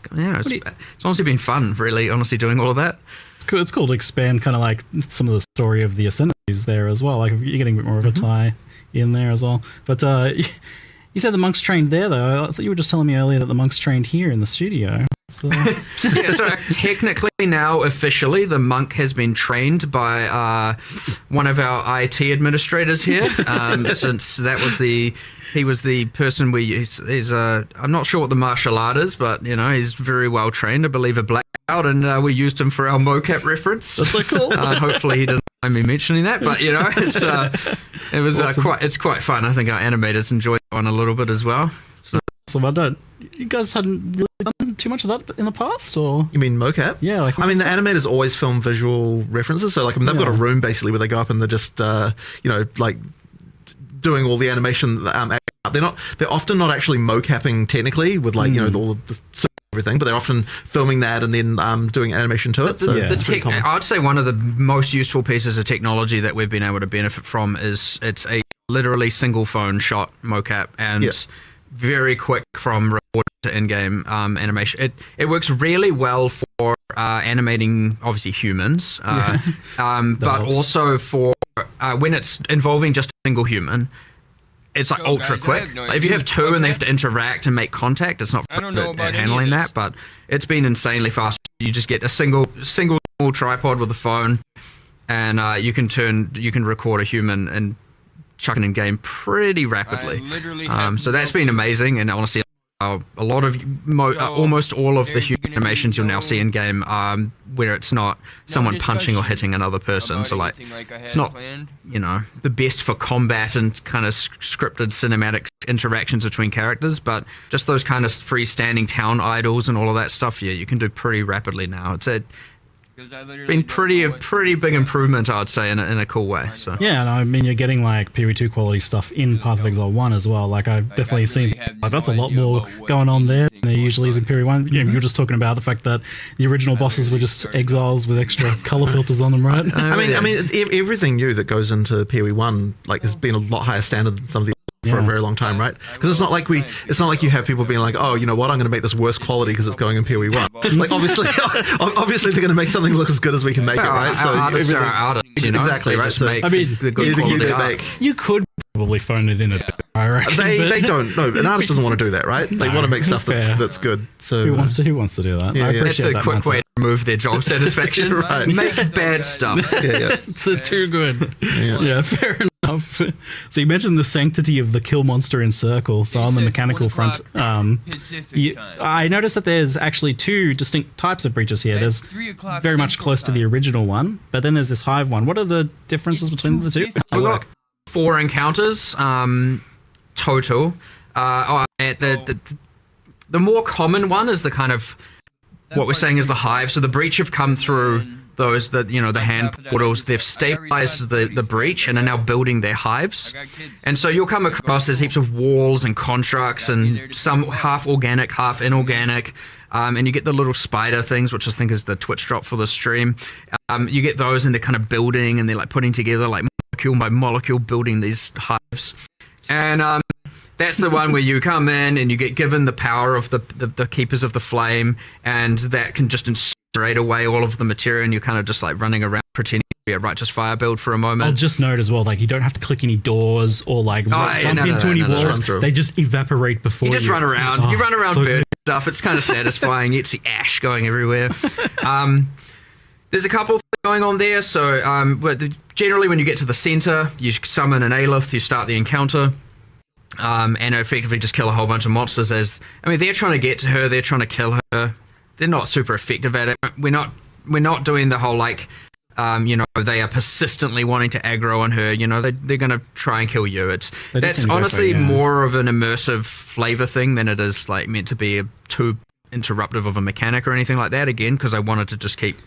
honestly been fun, really. Honestly, doing all of that. It's cool. It's cool to expand kind of like some of the story of the Ascendancies there as well. Like you're getting a bit more of a tie in there as well. But you said the monks trained there, though. I thought you were just telling me earlier that the monks trained here in the studio. So. Yeah, so technically now, officially, the monk has been trained by one of our IT administrators here, since he was the person he's I'm not sure what the martial art is, but he's very well trained. I believe a black belt, and we used him for our mocap reference. That's so cool. Hopefully he doesn't mind me mentioning that, but it's Awesome. it's quite fun. I think our animators enjoyed that one a little bit as well. So you guys hadn't really done too much of that in the past, or? You mean mocap? Yeah, I mean, the animators always film visual references. So, they've got a room basically where they go up and they're just, doing all the animation. They're often not actually mocapping technically with all of the everything, but they're often filming that and then doing animation to it. I'd say one of the most useful pieces of technology that we've been able to benefit from is it's a literally single phone shot mocap and very quick from record to in-game animation. It works really well for animating obviously humans, but helps. also for when it's involving just a single human. It's like ultra guys, quick. If you have two and they have to interact and make contact, it's not don't know about at any of handling this. that, but it's been insanely fast. You just get a single small tripod with a phone, and you can record a human and chuck it in game pretty rapidly. So that's been amazing, and honestly, a lot of almost all of the human animations you'll now see in game where it's not someone punching or hitting another person. So it's not the best for combat and kind of scripted cinematic interactions between characters, but just those kind of freestanding town idols and all of that stuff, you can do pretty rapidly now. It's been pretty big improvement, I'd say, in a cool way. So Yeah, and I mean, you're getting like PoE 2 quality stuff in Path of Exile 1 as well. Like, I've definitely seen that's a lot more going on there than there usually is in PoE 1. You were just talking about the fact that the original bosses were just exiles with extra color filters on them, right? I mean, everything new that goes into PoE 1 has been a lot higher standard than some of the for a very long time, right? Because it's not like you have people being like, oh, you know what, I'm going to make this worse quality because it's going in PoE 1. Obviously they're going to make something look as good as we can make it, right? So artists are artists, exactly, right? So I mean, the good quality art. you could probably phone it in a bit, I reckon. They don't. No, an artist doesn't want to do that, right? They want to make stuff that's good. So Who wants to do that? I appreciate It's a that quick mindset. way to remove their job satisfaction. Right. Make bad stuff. It's too good. Yeah, fair enough. So you mentioned the sanctity of the kill monster in Circle. So on the mechanical front, I noticed that there's actually two distinct types of breaches here. There's very much close to the original one, but then there's this hive one. What are the differences between the two? We've got 4 encounters total. The more common one is the kind of what we're saying is the hive. So the breach have come through those the hand portals. They've stabilized the breach and are now building their hives. And so you'll come across there's heaps of walls and constructs and some half organic, half inorganic. And you get the little spider things, which I think is the Twitch drop for the stream. You get those and they're kind of building and they're like putting together like molecule by molecule building these hives. And that's the one where you come in and you get given the power of the Keepers of the Flame, and that can just incinerate away all of the materia, and you're kind of just like running around pretending to be a righteous fire build for a moment. I'll just note as well, like, you don't have to click any doors or like jump into any walls. They just evaporate before you. You just run around. You run around so burning stuff. It's kind of satisfying. It's the ash going everywhere. There's a couple going on there. So generally when you get to the center, you summon an Aelith, you start the encounter. And effectively just kill a whole bunch of monsters. They're trying to get to her, they're trying to kill her. They're not super effective at it. We're not doing the whole like They are persistently wanting to aggro on her. They're going to try and kill you. That's honestly more of an immersive flavor thing than it is like meant to be too interruptive of a mechanic or anything like that. Again, because I wanted to just keep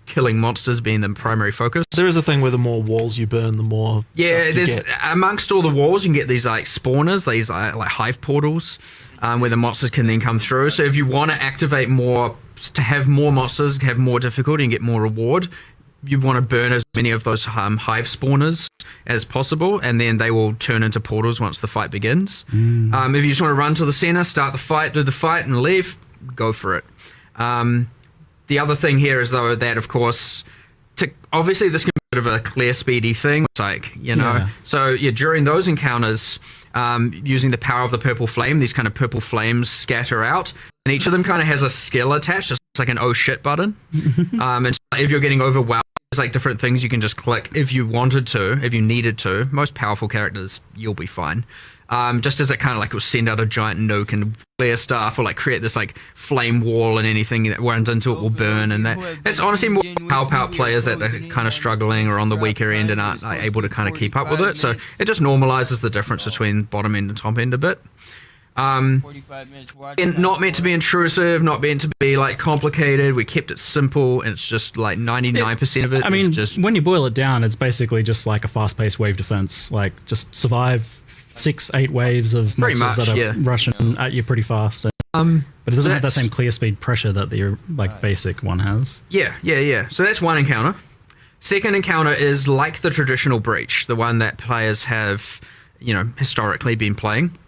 killing monsters being the primary focus. There is a thing where the more walls you burn, the more there's amongst all the walls you can get these like spawners, these like hive portals, where the monsters can then come through. So if you want to activate more to have more monsters, have more difficulty and get more reward, you want to burn as many of those hive spawners as possible, and then they will turn into portals once the fight begins. If you just want to run to the center, start the fight, do the fight and leave, go for it. The other thing here is, though, that, of course, obviously this can be a bit of a clear, speedy thing. It's like, So, during those encounters, using the power of the purple flame, these kind of purple flames scatter out, and each of them kind of has a skill attached. It's like an oh shit button. And so if you're getting overwhelmed, there's like different things you can just click if you wanted to, if you needed to. Most powerful characters, you'll be fine. Just as it kind of like will send out a giant nuke and clear stuff, or like create this like flame wall, and anything that runs into it will burn. And that's honestly more help out players that are kind of struggling or on the weaker end and aren't like, able to kind of keep up with it. So it just normalizes the difference between bottom end and top end a bit. And not meant to be intrusive, not meant to be like complicated. We kept it simple, and it's just like 99% of it. I mean, just when you boil it down, it's basically just like a fast-paced wave defense. Like, just survive 6-8 waves of monsters that are rushing at you pretty fast. But it doesn't have that same clear speed pressure that your like basic one has. Yeah. So that's one encounter. Second encounter is like the traditional breach, the one that players have, historically been playing.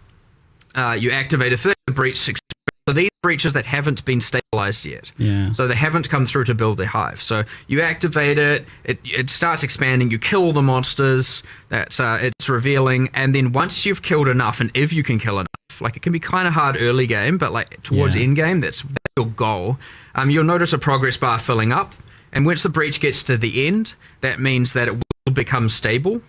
You activate a third breach successfully. So these breaches that haven't been stabilized yet. Yeah. So they haven't come through to build their hive. So you activate it, it starts expanding, you kill all the monsters, it's revealing, and then once you've killed enough, and if you can kill enough, like it can be kind of hard early game, but like towards end game, that's your goal. You'll notice a progress bar filling up, and once the breach gets to the end, that means that it will become stable.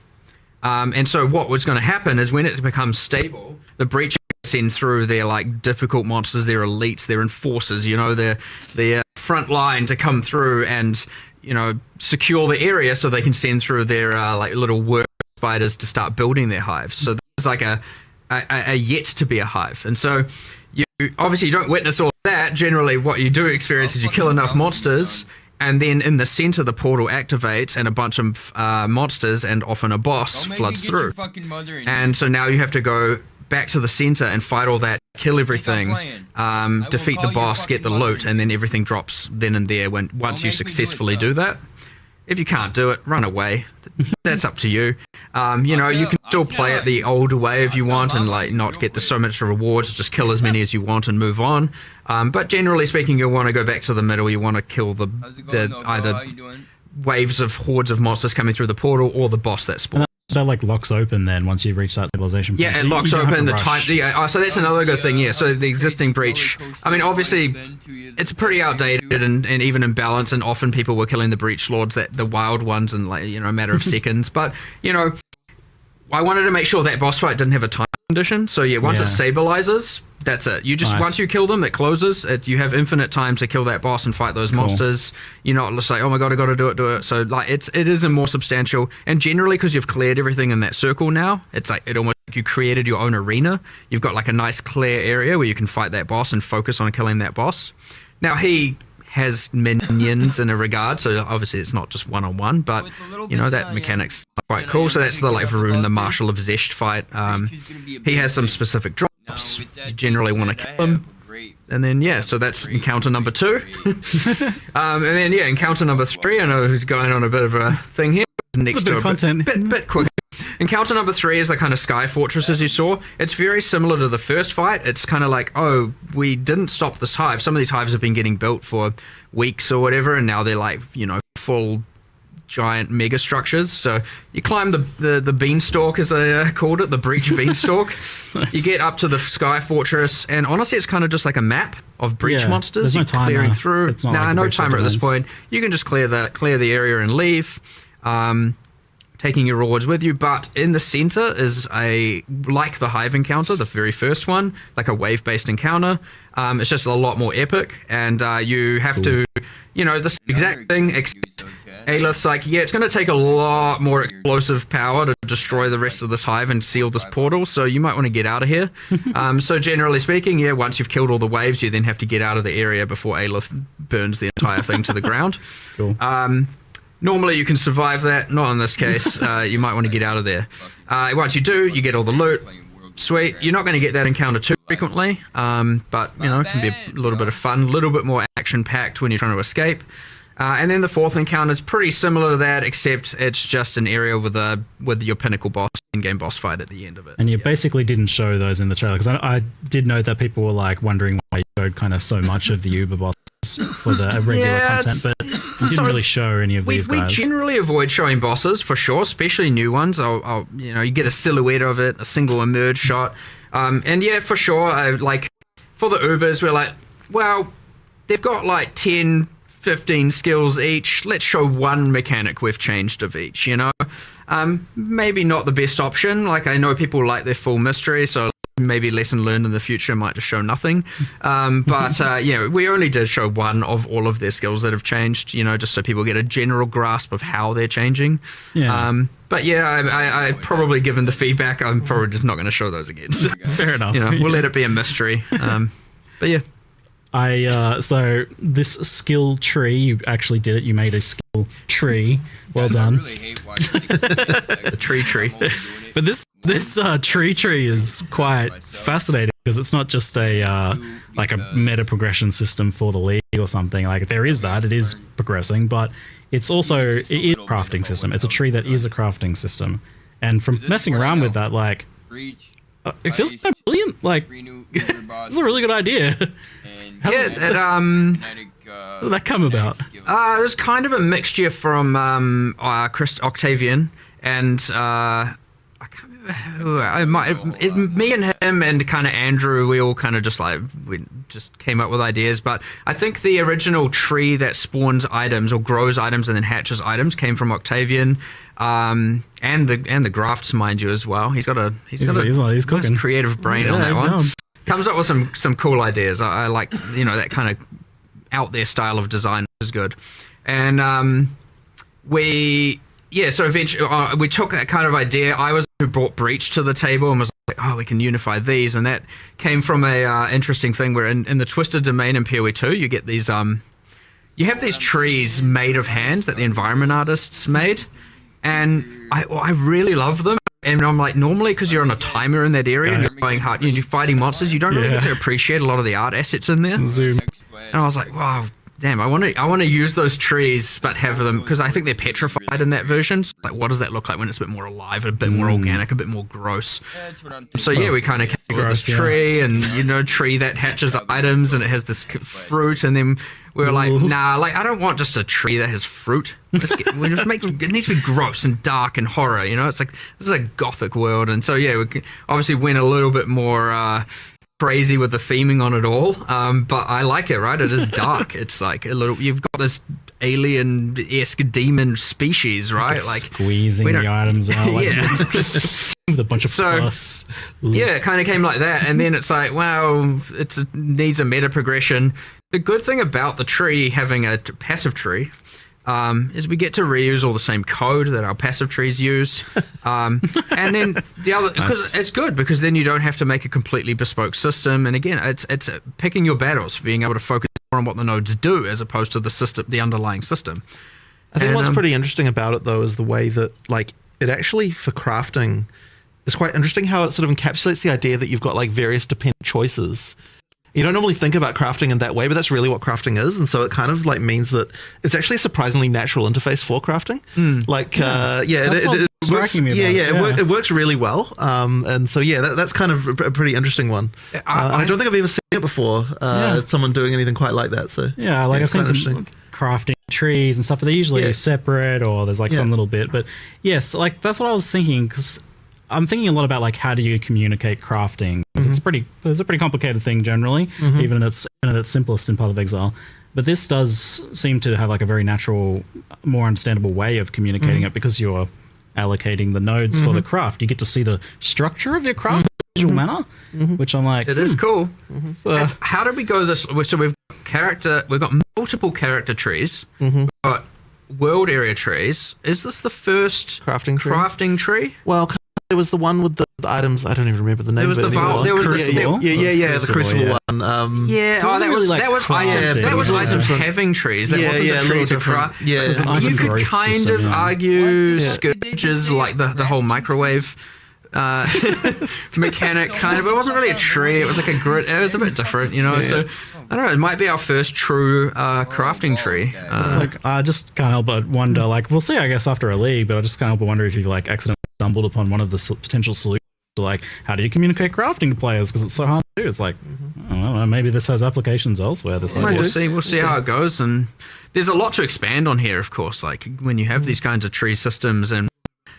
And so what was going to happen is when it becomes stable, the breach send through their like difficult monsters, their elites, their enforcers, their front line to come through and secure the area so they can send through their like little work spiders to start building their hives. So there's like a yet to be a hive, and so you obviously don't witness all of that. Generally, what you do experience is you kill enough monsters. And then in the center, the portal activates, and a bunch of monsters and often a boss floods through. And so now you have to go back to the center and fight all that, kill everything, defeat the boss, get the loot, and then everything drops then and there once you successfully do that. If you can't do it, run away. That's up to you. You can still play it the older way if you want and like not get so much rewards, just kill as many as you want and move on. But generally speaking, you'll want to go back to the middle. You want to kill the either waves of hordes of monsters coming through the portal or the boss that spawns. That like locks open then once you reach that stabilization point. Yeah, it locks open the time. Yeah, so that's another good thing. Yeah, so the existing breach. I mean, obviously, it's pretty outdated and even imbalanced, and often people were killing the breach lords, the wild ones, in like a matter of seconds. But I wanted to make sure that boss fight didn't have a time condition. So once it stabilizes, that's it. You just once you kill them, it closes. You have infinite time to kill that boss and fight those monsters. You're not just like, oh my god, I got to do it. So like it is a more substantial, and generally because you've cleared everything in that circle now, it's like it almost you created your own arena. You've got like a nice clear area where you can fight that boss and focus on killing that boss. Now he has minions in a regard, so obviously it's not just one-on-one, but that mechanic's quite cool. So that's the like Varun, the Marshal of Zesht fight. He has some specific drops. You generally want to kill him. And then so that's encounter number 2. And then encounter number 3. I know who's going on a bit of a thing here. Next to a content. Bit quick. Encounter number 3 is the kind of sky fortress as you saw. It's very similar to the first fight. It's kind of like, oh, we didn't stop this hive. Some of these hives have been getting built for weeks or whatever, and now they're like, full giant mega structures. So you climb the beanstalk, as they called it, the breach beanstalk. Nice. You get up to the sky fortress, and honestly, it's kind of just like a map of breach monsters. There's no timer. Clearing through. No timer at this point. You can just clear the area and leave. Taking your rewards with you, but in the center is like the hive encounter, the very first one, like a wave-based encounter. It's just a lot more epic, and you have to, the exact thing, except Aelith's like, yeah, it's going to take a lot more explosive power to destroy the rest of this hive and seal this portal, so you might want to get out of here. So generally speaking, yeah, once you've killed all the waves, you then have to get out of the area before Aelith burns the entire thing to the ground. Cool. Normally you can survive that, not in this case. You might want to get out of there. Once you do, you get all the loot. Sweet. You're not going to get that encounter too frequently, but you know, it can be a little bit of fun, a little bit more action-packed when you're trying to escape. And then the fourth encounter is pretty similar to that, except it's just an area with your pinnacle boss, in-game boss fight at the end of it. And you basically didn't show those in the trailer, because I did know that people were like wondering why you showed kind of so much of the Uber bosses for the regular content, but you didn't really show any of these guys. We generally avoid showing bosses for sure, especially new ones. I'll you know, you get a silhouette of it, a single emerge shot, and yeah, for sure. Like for the Ubers, we're like, well, they've got like 10, 15 skills each. Let's show one mechanic we've changed of each. You know, maybe not the best option. Like I know people like their full mystery, so maybe lesson learned in the future might just show nothing. But yeah, we only did show one of all of their skills that have changed, you know, just so people get a general grasp of how they're changing. Yeah. But yeah, I probably, given the feedback, I'm probably just not going to show those again. So, Fair enough. you know, we'll let it be a mystery. But yeah. So this skill tree, you actually did it. You made a skill tree. Well done. I really hate watching the tree. But this tree is quite fascinating, because it's not just a like a meta progression system for the league or something. Like there is that, it is progressing, but it's also it is a crafting system. It's a tree that is a crafting system, and from messing around with that, like it feels kind of brilliant. Like it's a really good idea. Yeah, How did that come about? it was kind of a mixture from Octavian and I can't remember who. Me and him and kind of Andrew, we all kind of just came up with ideas. But I think the original tree that spawns items or grows items and then hatches items came from Octavian, and the grafts, mind you, as well. He's got a he's cooking. nice creative brain on that one. Comes up with some cool ideas. I like, you know, that kind of out there style of design is good. And so eventually we took that kind of idea. I was who brought Breach to the table and was like, oh, we can unify these, and that came from a interesting thing where in the Twisted Domain in PoE 2 you get these you have these trees made of hands that the environment artists made, and I really love them. And I'm like, normally, because you're on a timer in that area and you're going hard, you're fighting monsters, you don't really get to appreciate a lot of the art assets in there. Zoom. And I was like, wow, damn, I want to use those trees, but have them, because I think they're petrified in that version. So like, what does that look like when it's a bit more alive, a bit more organic, a bit more gross? So yeah, we kind of came with this tree, and you know, tree that hatches items, and it has this fruit, and then we were like, nah, like I don't want just a tree that has fruit. It needs to be gross and dark and horror, you know? It's like, this is a gothic world. And so, yeah, we obviously went a little bit more crazy with the theming on it all. But I like it, right? It is dark. It's like a little, you've got this alien-esque demon species, right? It's like squeezing the items out. Like, with a bunch of plus. Yeah, it kind of came like that. And then it's like, wow, it needs a meta progression. The good thing about the tree having a passive tree is we get to reuse all the same code that our passive trees use. And then the other, because it's good, because then you don't have to make a completely bespoke system. And again, it's picking your battles, for being able to focus more on what the nodes do as opposed to the system, the underlying system. I think what's pretty interesting about it, though, is the way that, like, it actually, for crafting, is quite interesting how it sort of encapsulates the idea that you've got, like, various dependent choices. You don't normally think about crafting in that way, but that's really what crafting is. And so it kind of like means that it's actually a surprisingly natural interface for crafting. Like, it works. It works really well. And so, yeah, that's kind of a pretty interesting one. I don't think I've ever seen it before. Someone doing anything quite like that. So yeah, like I've seen some crafting trees and stuff, but they're usually separate, or there's like some little bit. But yes, like that's what I was thinking, because I'm thinking a lot about like how do you communicate crafting? It's a pretty complicated thing generally, even in its simplest in Path of Exile. But this does seem to have like a very natural, more understandable way of communicating it, because you're allocating the nodes for the craft. You get to see the structure of your craft in a visual manner, which I'm like, it is cool. So, how did we go this? So we've got multiple character trees. We've got world area trees, is this the first Crafting tree? Well, there was the one with the items. I don't even remember the name. There was of it the anymore. there was Crucible? the the Crucible yeah. one. yeah. Oh, wasn't really, like, that was crafting. items having trees. That wasn't a tree to craft. Yeah, It was an item You could growth kind system, of yeah. argue What? scourges like the whole microwave mechanic kind of. It wasn't really a tree. It was like a grid. It was a bit different, you know. So I don't know. It might be our first true crafting tree. It's like I just can't help but wonder. Like we'll see, I guess, after a league, but I just can't help but wonder if you like accidentally stumbled upon one of the potential solutions. To, like, how do you communicate crafting to players? Because it's so hard to do. It's like, I don't know, maybe this has applications elsewhere. This idea. We'll see how it goes. And there's a lot to expand on here, of course. Like when you have these kinds of tree systems, and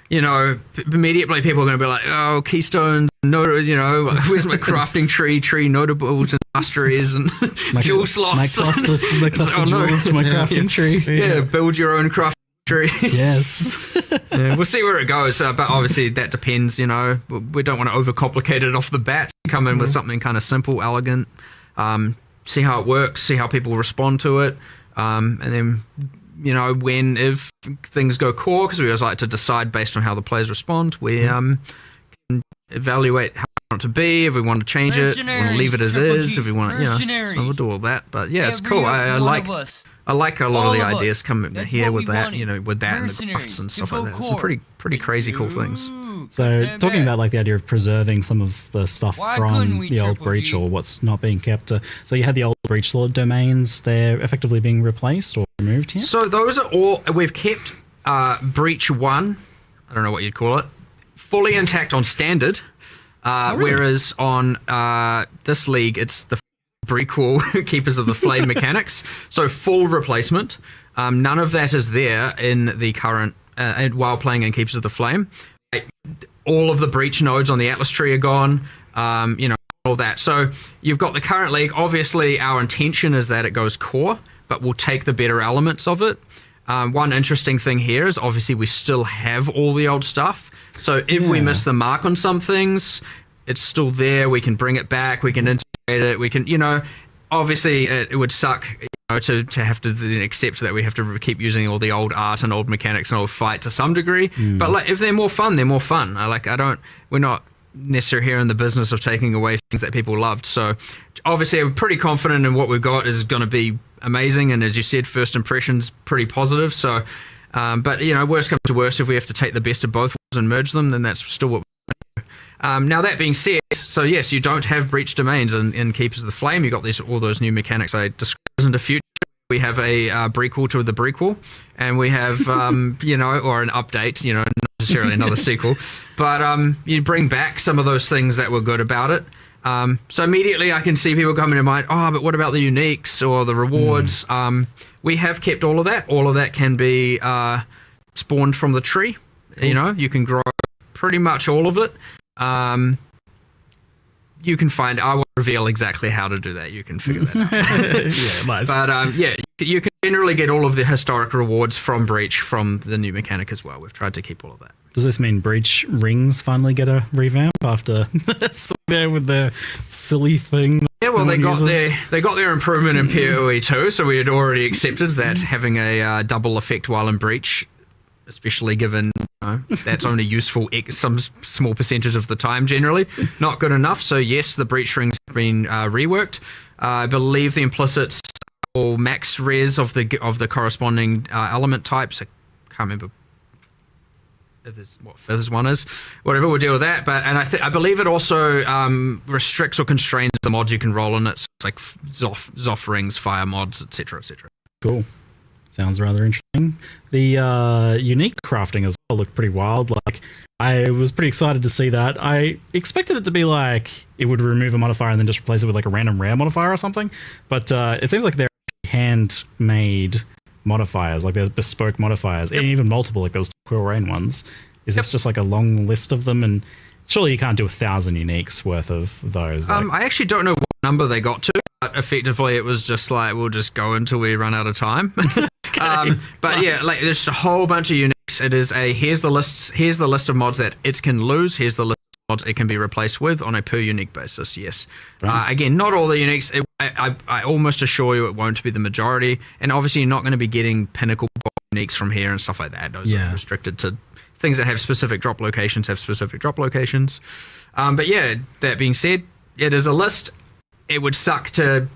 you know, immediately people are going to be like, oh, keystones, you know, where's my crafting tree notables and masteries and jewel slots. My cluster jewels for my crafting tree. Yeah, build your own crafting tree. Yes. Yeah, we'll see where it goes, but obviously that depends, you know. We don't want to overcomplicate it off the bat. Come in with something kind of simple, elegant, see how it works, see how people respond to it, and then, you know, if things go core, because we always like to decide based on how the players respond, we can evaluate how we want it to be, if we want to change it, we want to leave it as is, if we want to, you know, so we'll do all that. But yeah, it's cool. I like a lot of the ideas coming here with that, you know, with that and the crafts and stuff like that. Some pretty crazy cool things. So talking about like the idea of preserving some of the stuff from the old breach or what's not being kept. So you had the old breach lord domains. They're effectively being replaced or removed here. So those are all we've kept. Breach 1, I don't know what you'd call it, fully intact on standard. Really? Whereas on this league, it's the prequel Keepers of the Flame mechanics. So full replacement. None of that is there in the current while playing in Keepers of the Flame. All of the breach nodes on the Atlas tree are gone. You know, all that. So you've got the current league. Obviously, our intention is that it goes core, but we'll take the better elements of it. One interesting thing here is obviously we still have all the old stuff. So if we miss the mark on some things, it's still there. We can bring it back. We can integrate it. We can, you know, obviously it would suck, you know, to have to then accept that we have to keep using all the old art and old mechanics and old fight to some degree. But like, if they're more fun, they're more fun. We're not necessarily here in the business of taking away things that people loved. So obviously I'm pretty confident in what we've got is going to be amazing. And as you said, first impressions pretty positive. So, but you know, worst comes to worst, if we have to take the best of both worlds and merge them, then that's still what we do. Now that being said, so yes, you don't have breach domains in Keepers of the Flame. You got all those new mechanics I described in the future. We have a prequel to the prequel, and we have you know, or an update, you know, not necessarily another sequel, but you bring back some of those things that were good about it. So immediately I can see people coming to mind, oh, but what about the uniques or the rewards? We have kept all of that. All of that can be spawned from the tree. Cool. You know, you can grow pretty much all of it. You can find, I won't reveal exactly how to do that. You can figure that out. Yeah, nice. But yeah, you can generally get all of the historic rewards from Breach from the new mechanic as well. We've tried to keep all of that. Does this mean Breach rings finally get a revamp after there with the silly thing? Yeah, well, they got their improvement in PoE too, so we had already accepted that having a double effect while in Breach, especially given that's only useful some small percentage of the time generally, not good enough. So yes, the breach rings have been reworked. I believe the implicits or max res of the corresponding element types. I can't remember if there's what fifth one is. Whatever, we'll deal with that. But I believe it also restricts or constrains the mods you can roll in it. So it's like Zoff rings, fire mods, etc., etc. Cool. Sounds rather interesting. The unique crafting as well looked pretty wild. Like, I was pretty excited to see that. I expected it to be like it would remove a modifier and then just replace it with like a random rare modifier or something. But it seems like they're handmade modifiers, like there's bespoke modifiers, and even multiple, like those Quill Rain ones. Is this just like a long list of them? And surely you can't do 1,000 uniques worth of those. Like, I actually don't know what number they got to, but effectively it was just like, we'll just go until we run out of time. But yeah, like there's just a whole bunch of uniques. It is here's the list of mods that it can lose. Here's the list of mods it can be replaced with on a per unique basis. Yes. Right. Again, not all the uniques. I almost assure you it won't be the majority. And obviously you're not going to be getting pinnacle uniques from here and stuff like that. Those Yeah. are restricted to things that have specific drop locations. But yeah, that being said, it is a list. It would suck to,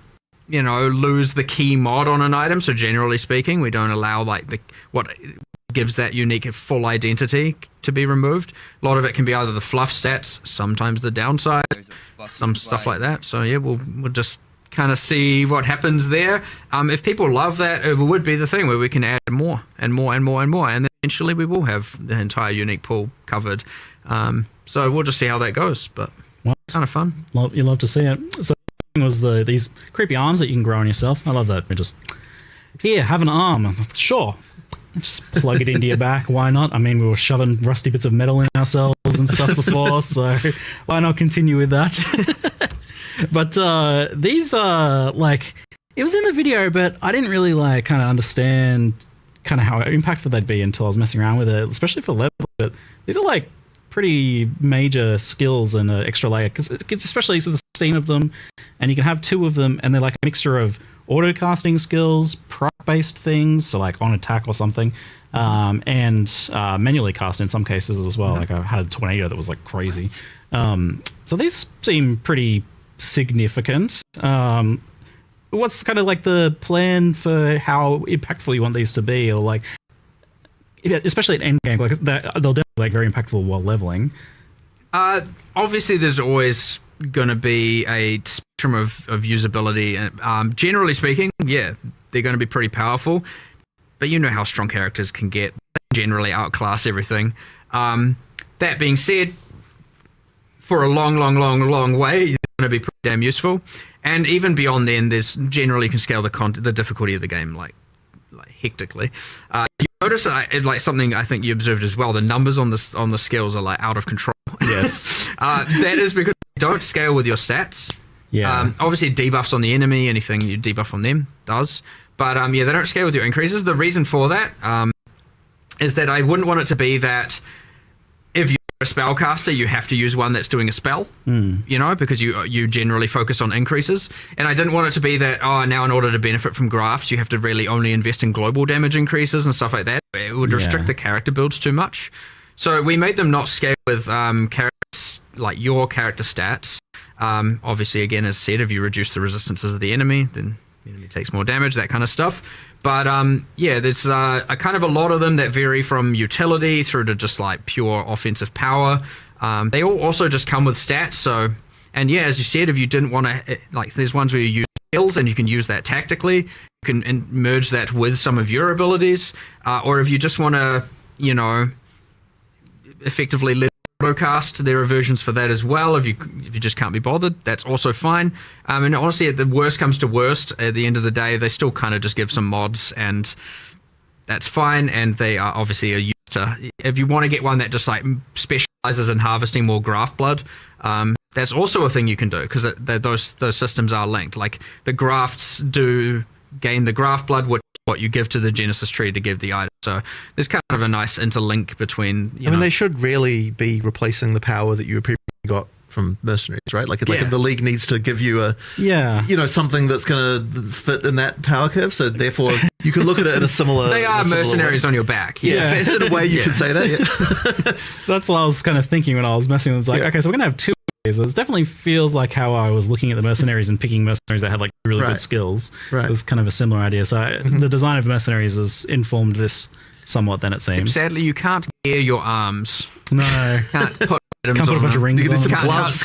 lose the key mod on an item. So generally speaking, we don't allow what gives that unique full identity to be removed. A lot of it can be either the fluff stats, sometimes the downside, some stuff like that. So yeah, we'll just kind of see what happens there. If people love that, it would be the thing where we can add more and more and more and more, and then eventually we will have the entire unique pool covered. So we'll just see how that goes, but kind of fun. You love to see it. So was these creepy arms that you can grow on yourself. I love that. We just, here, have an arm. Sure. Just plug it into your back. Why not? I mean, we were shoving rusty bits of metal in ourselves and stuff before, so why not continue with that? But these are it was in the video, but I didn't really kind of understand kind of how impactful they'd be until I was messing around with it, especially for level. But these are pretty major skills and an extra layer, because especially the 16 of them, and you can have 2 of them, and they're a mixture of auto casting skills, proc-based things, so on attack or something, and manually cast in some cases as well. I had a tornado that was crazy. So these seem pretty significant. What's kind of the plan for how impactful you want these to be, or especially at endgame, they'll definitely very impactful while leveling. Obviously, there's always going to be a spectrum of usability. Generally speaking, yeah, they're going to be pretty powerful, but you know how strong characters can get. They generally outclass everything. That being said, for a long way, they're going to be pretty damn useful. And even beyond then, there's generally can scale the difficulty of the game hectically. You notice something I think you observed as well. The numbers on the skills are out of control. Yes. That is because you don't scale with your stats. Yeah. Obviously, debuffs on the enemy, anything you debuff on them does. But they don't scale with your increases. The reason for that is that I wouldn't want it to be that if you're a spellcaster, you have to use one that's doing a spell, because you generally focus on increases. And I didn't want it to be that, now in order to benefit from grafts, you have to really only invest in global damage increases and stuff like that. It would restrict the character builds too much. So we made them not scale with characters, your character stats. Obviously, again, as said, if you reduce the resistances of the enemy, then the enemy takes more damage, that kind of stuff. But there's a kind of a lot of them that vary from utility through to just pure offensive power. They all also just come with stats. So, and as you said, if you didn't want to, there's ones where you use skills and you can use that tactically. You can merge that with some of your abilities, or if you just want to, effectively let autocast, there are versions for that as well. If you just can't be bothered, that's also fine. And honestly, at the worst comes to worst, at the end of the day, they still kind of just give some mods, and that's fine. And they are obviously used to, if you want to get one that just specializes in harvesting more graft blood, that's also a thing you can do, because those systems are linked. The grafts do gain the graft blood, which is what you give to the Genesis tree to give the item. So there's kind of a nice interlink between. They should really be replacing the power that you previously got from mercenaries, right? If the league needs to give you something that's going to fit in that power curve. So therefore, you could look at it in a similar. They are mercenaries on your back. Yeah, in a way you could say that. Yeah. That's what I was kind of thinking when I was messing with it. It's okay, so we're going to have 2. It definitely feels like how I was looking at the mercenaries and picking mercenaries that had really good skills. Right. It was kind of a similar idea. So the design of mercenaries has informed this somewhat, then it seems. Sadly, you can't gear your arms. No. Can't put items Can't put a on bunch of them. rings You on can do them. some gloves.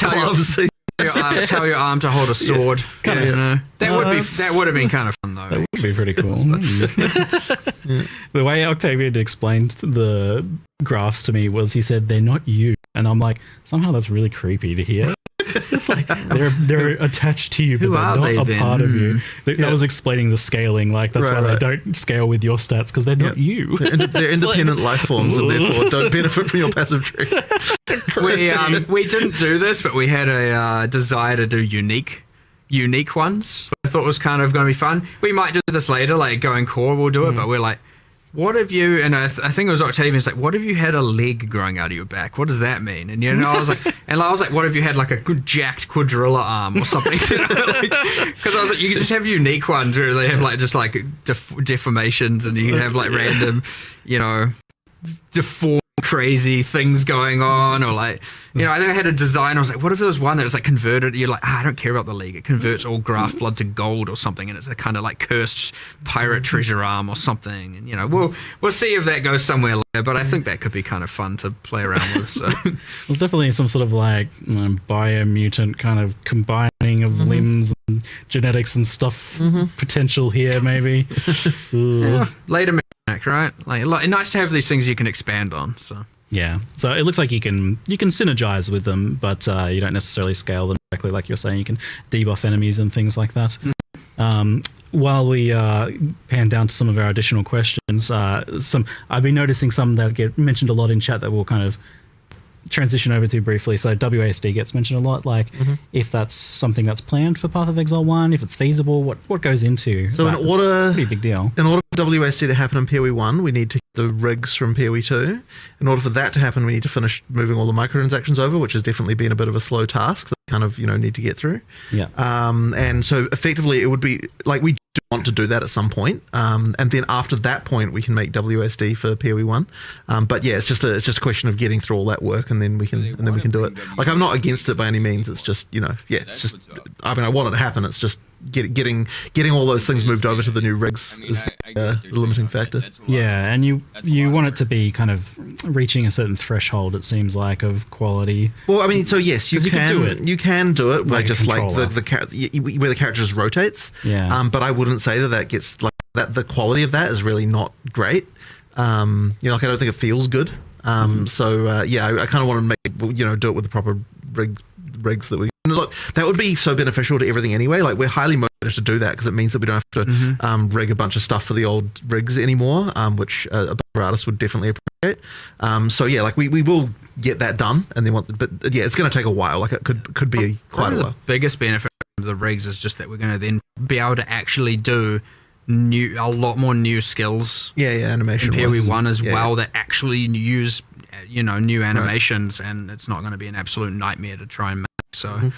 Tell your arm to hold a sword. That would have been kind of fun though. That would be pretty cool. The way Octavian explained the graphs to me was he said, they're not you. And I'm like, somehow that's really creepy to hear. It's they're attached to you, but they're not a part of you. That was explaining the scaling. That's why they don't scale with your stats, because they're not you. They're independent life forms, and therefore don't benefit from your passive tree. We didn't do this, but we had a desire to do unique ones. I thought was kind of going to be fun. We might do this later, going core, we'll do it, but we're what if you, and I think it was Octavian's like, what if you had a leg growing out of your back? What does that mean? And you know, I was like, what if you had like a good jacked quadrilla arm or something? Because I was like, you could just have unique ones where they have like just like deformations, and you can have like random, you know, deformed crazy things going on, or like, you know, I think I had a design. I was like, what if there was one that was like converted? You're like, I don't care about the leg. It converts all graft blood to gold or something, and it's a kind of like cursed pirate treasure arm or something. And you know, we'll see if that goes somewhere later. But I think that could be kind of fun to play around with. So There's definitely some sort of like biomutant kind of combining of limbs and genetics and stuff potential here, maybe. yeah, later mechanic, right? Like nice to have these things you can expand on. So. Yeah, so it looks like you can synergize with them, but you don't necessarily scale them directly, like you're saying. You can debuff enemies and things like that. While we pan down to some of our additional questions, I've been noticing some that get mentioned a lot in chat that we'll kind of transition over to briefly. So WASD gets mentioned a lot, like if that's something that's planned for Path of Exile 1, if it's feasible, what goes into so that? in order, it's a pretty big deal. In order for WASD to happen in PoE 1, we need to get the rigs from PoE 2. In order for that to happen, we need to finish moving all the microtransactions over, which has definitely been a bit of a slow task that we kind of, you know, need to get through. Yeah. And so effectively it would be like we do want to do that at some point. And then after that point we can make WSD for PoE 1. But yeah, it's just a question of getting through all that work, and then we can do it. Like, I'm not against it by any means. It's just, you know, yeah, it's just, I mean, I want it to happen. It's just getting all those things moved over to the new rigs is the limiting factor. Yeah, and you want it to be kind of reaching a certain threshold, it seems like, of quality. Well, I mean, so yes, you can do it. You can do it by Like a just like controller. where the character just rotates. Yeah. But I wouldn't say that gets like that. The quality of that is really not great. You know, like I don't think it feels good. So yeah, I kind of want to make, you know, do it with the proper rigs that we look. That would be so beneficial to everything anyway. Like, we're highly motivated to do that because it means that we don't have to rig a bunch of stuff for the old rigs anymore, which a better artist would definitely appreciate. So yeah, like we will get that done, and then but yeah, it's going to take a while. Like, it could be quite a while. The biggest benefit of the rigs is just that we're going to then be able to actually do a lot more new skills. Yeah, animation. In PoE 1 as yeah, well, that actually use, you know, new animations, and it's not going to be an absolute nightmare to try and make. So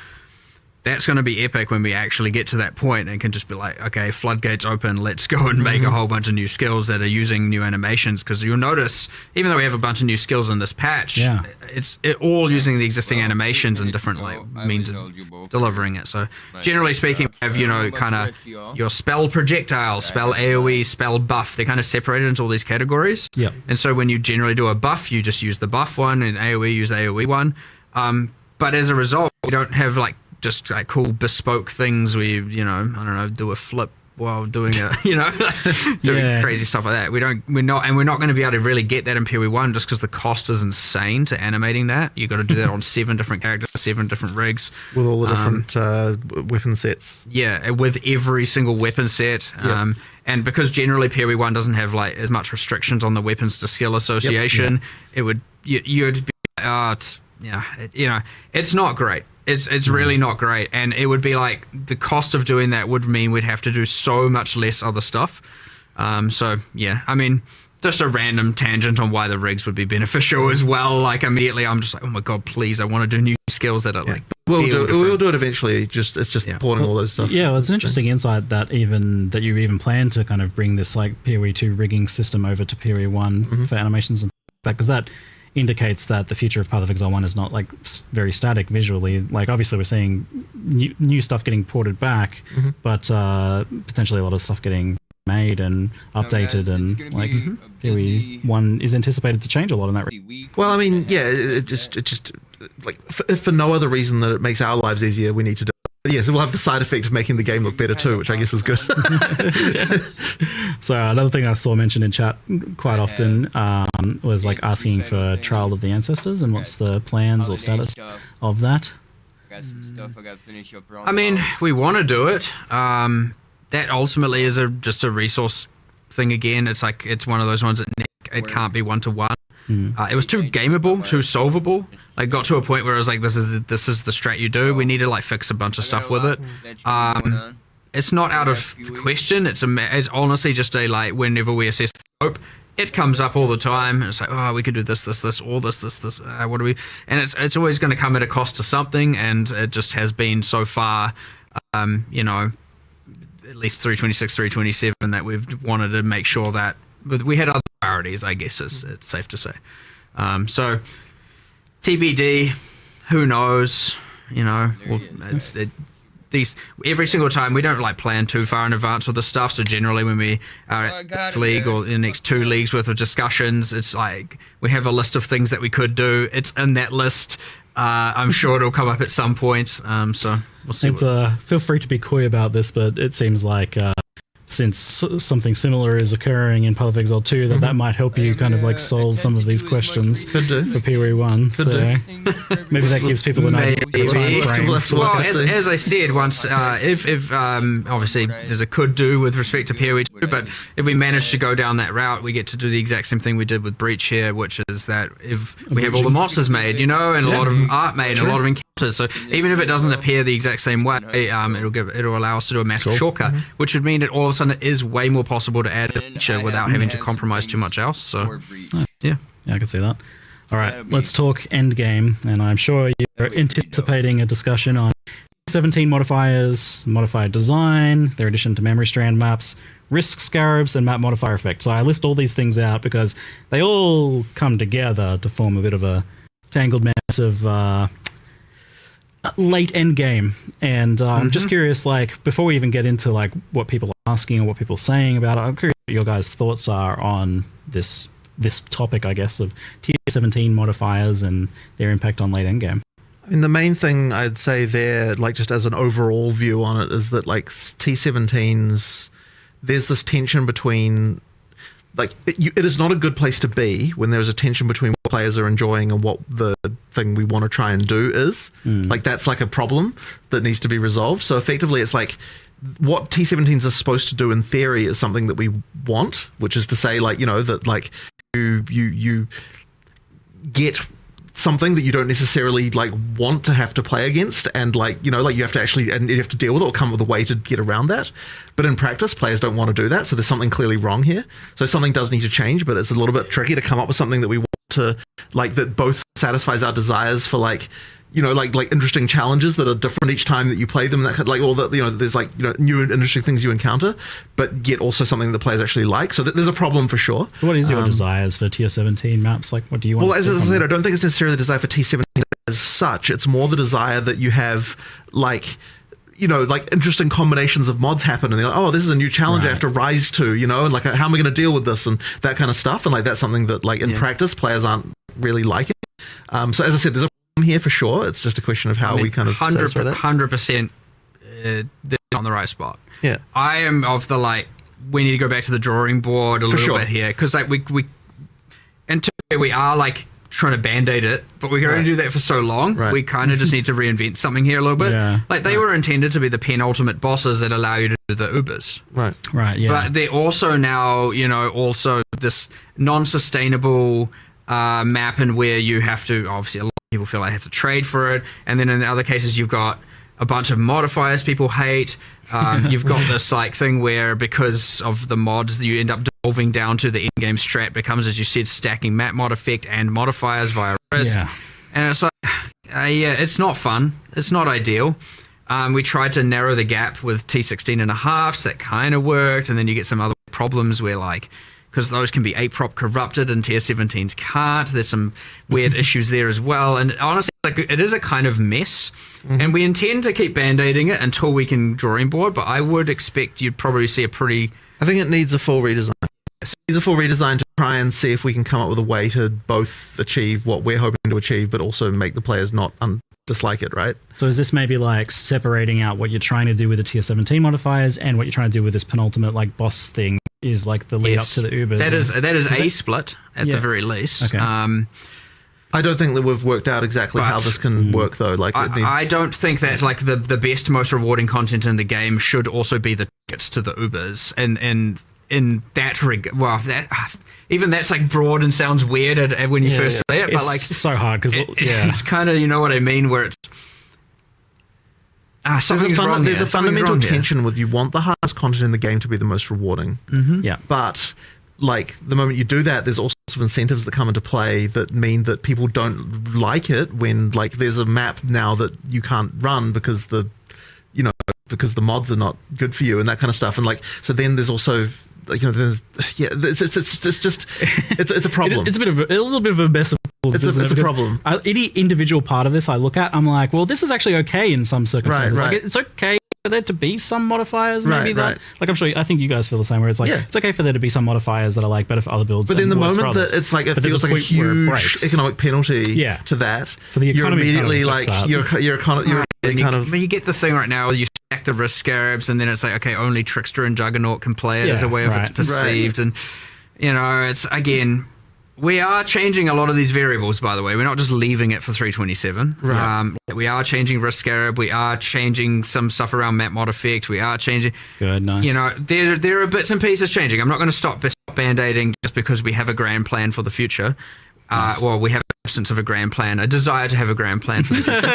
that's going to be epic when we actually get to that point and can just be like, okay, floodgates open, let's go and make a whole bunch of new skills that are using new animations. Because you'll notice, even though we have a bunch of new skills in this patch, it's all using the existing animations and different like means of delivering it. So generally speaking, we have, you know, kind of your spell projectile, spell AoE, spell buff. They're kind of separated into all these categories. Yeah. And so when you generally do a buff, you just use the buff one, and AoE use AoE one. But as a result, we don't have like just like cool bespoke things where you know, I don't know, do a flip while doing a, you know, doing crazy stuff like that. We're not going to be able to really get that in PoE 1 just because the cost is insane to animating that. You got to do that on 7 different characters, 7 different rigs with all the different weapon sets. Yeah, with every single weapon set. And because generally PoE 1 doesn't have like as much restrictions on the weapons to skill association, it would you'd be you know, it's not great. It's really not great, and it would be like the cost of doing that would mean we'd have to do so much less other stuff. So yeah, I mean, just a random tangent on why the rigs would be beneficial as well. Like, immediately I'm just like, oh my god, please, I want to do new skills that are like. We'll do it eventually. It's just porting all those stuff. Yeah, well, it's an interesting insight that you even plan to kind of bring this like PoE 2 rigging system over to PoE 1 for animations and that, because that indicates that the future of Path of Exile 1 is not like very static visually. Like, obviously we're seeing new stuff getting ported back, but potentially a lot of stuff getting made and updated, and like PoE 1 is anticipated to change a lot in that. Well, I mean, yeah, it just like for no other reason that it makes our lives easier, we need to do it. Yes, it will have the side effect of making the game look better too, which I guess is good. So another thing I saw mentioned in chat quite often was like asking for Trial of the Ancestors and what's the plans or status of that. I mean, we want to do it. That ultimately is just a resource thing again. It's like, it's one of those ones that it can't be one-to-one. It was too gameable, too solvable. Like, got to a point where I was like, this is the strat you do. We need to like fix a bunch of stuff with it. It's not out of the question. It's honestly just a like, whenever we assess the scope, it comes up all the time, and it's like, oh, we could do this, or this. What do we? And it's always going to come at a cost to something, and it just has been so far, you know, at least 326, 327, that we've wanted to make sure that we had other priorities, I guess it's safe to say. So TBD, who knows? You know, every single time we don't like plan too far in advance with the stuff. So generally, when we are at this league or in the next 2 leagues worth of discussions, it's like we have a list of things that we could do. It's in that list. I'm sure it'll come up at some point. So we'll see. Feel free to be coy about this, but it seems like since something similar is occurring in Path of Exile 2, that might help you kind of like solve some of these questions for PoE 1. So maybe that gives people an idea of the time frame. Well, as I said once, if obviously there's a could do with respect to PoE 2, but if we manage to go down that route, we get to do the exact same thing we did with Breach here, which is that if we have all the monsters made, you know, and a lot of art made, and a lot of encounters, so even if it doesn't appear the exact same way, it'll allow us to do a massive shortcut, which would mean that all of a sudden it is way more possible to add a feature without having to compromise too much else. So yeah, I can see that. All right, let's talk endgame, and I'm sure you're anticipating a discussion on 17 modifiers, modifier design, their addition to memory strand maps, risk scarabs, and map modifier effects. So I list all these things out because they all come together to form a bit of a tangled mess of late end game. And I'm just curious, like, before we even get into like what people are asking or what people are saying about it, I'm curious what your guys' thoughts are on this topic, I guess, of tier 17 modifiers and their impact on late end game. I mean, the main thing I'd say there, like just as an overall view on it, is that like T17s, there's this tension between, like, it is not a good place to be when there's a tension between what players are enjoying and what the thing we want to try and do is. Like, that's like a problem that needs to be resolved. So effectively, it's like what T17s are supposed to do in theory is something that we want, which is to say, like, you know, that like you get something that you don't necessarily like want to have to play against, and like, you know, like you have to actually, and you have to deal with it or come up with a way to get around that. But in practice, players don't want to do that, so there's something clearly wrong here. So something does need to change, but it's a little bit tricky to come up with something that we want to, like, that both satisfies our desires for, like, you know, like interesting challenges that are different each time that you play them, that like all the, you know, there's like, you know, new and interesting things you encounter, but yet also something that players actually like. So there's a problem for sure. So what is your desires for tier 17 maps? Like, what do you want? Well, as I said, I don't think it's necessarily the desire for T17 as such. It's more the desire that you have, like, you know, like interesting combinations of mods happen, and they're like, oh, this is a new challenge I have to rise to, you know, and like, how am I going to deal with this, and that kind of stuff. And like, that's something that, like, in practice, players aren't really liking. So as I said, there's a here for sure. It's just a question of how we kind of 100% they're on the right spot. Yeah, I am of the, like, we need to go back to the drawing board a little bit here, because like we are like trying to band-aid it, but we can only do that for so long. We kind of just need to reinvent something here a little bit. Like, they were intended to be the penultimate bosses that allow you to do the Ubers. But they're also now, you know, also this non-sustainable map, and where you have to, obviously a lot of people feel like they have to trade for it, and then in the other cases you've got a bunch of modifiers people hate. You've got this like thing where, because of the mods, you end up devolving down to the in-game strat becomes, as you said, stacking map mod effect and modifiers via risk. And it's like, it's not fun, it's not ideal. We tried to narrow the gap with T16 and a half, so that kind of worked, and then you get some other problems where, like, because those can be 8-prop corrupted and tier 17s can't. There's some weird issues there as well. And honestly, like, it is a kind of mess. And we intend to keep band-aiding it until we can drawing board, but I would expect you'd probably see a pretty... I think it needs a full redesign. It needs a full redesign to try and see if we can come up with a way to both achieve what we're hoping to achieve, but also make the players not dislike it, right? So is this maybe like separating out what you're trying to do with the tier 17 modifiers and what you're trying to do with this penultimate, like, boss thing is like the lead up to the Ubers? That is a split at the very least. I don't think that we've worked out exactly how this can work, though. Like, I don't think that, like, the best, most rewarding content in the game should also be the tickets to the Ubers, and in that even that's like broad and sounds weird when you first say it, but it's like so hard because it's kind of, you know what I mean, where it's there's a fundamental tension with, you want the hardest content in the game to be the most rewarding, yeah, but like the moment you do that, there's all sorts of incentives that come into play that mean that people don't like it when like there's a map now that you can't run because the mods are not good for you and that kind of stuff. And like, so then there's also, it's a problem. It's a little bit of a mess of it's a problem. Any individual part of this I look at, I'm like, well, this is actually okay in some circumstances. Right. Like, it's okay for there to be some modifiers, maybe Right. like I think you guys feel the same. Where it's like it's okay for there to be some modifiers that are like better for other builds. But in the moment that it's like it feels like a huge economic penalty to that, so the you're economy immediately like you're kind of. When you get the thing right now, you stack the risk scarabs, and then it's like, okay, only Trickster and Juggernaut can play it as a way of it's perceived, and it's again. We are changing a lot of these variables, by the way. We're not just leaving it for 327. Right. We are changing Risk Scarab. We are changing some stuff around map mod effect. We are changing. Good, nice. There are bits and pieces changing. I'm not going to stop band-aiding just because we have a grand plan for the future. Nice. Well, we have an absence of a grand plan, a desire to have a grand plan for the future.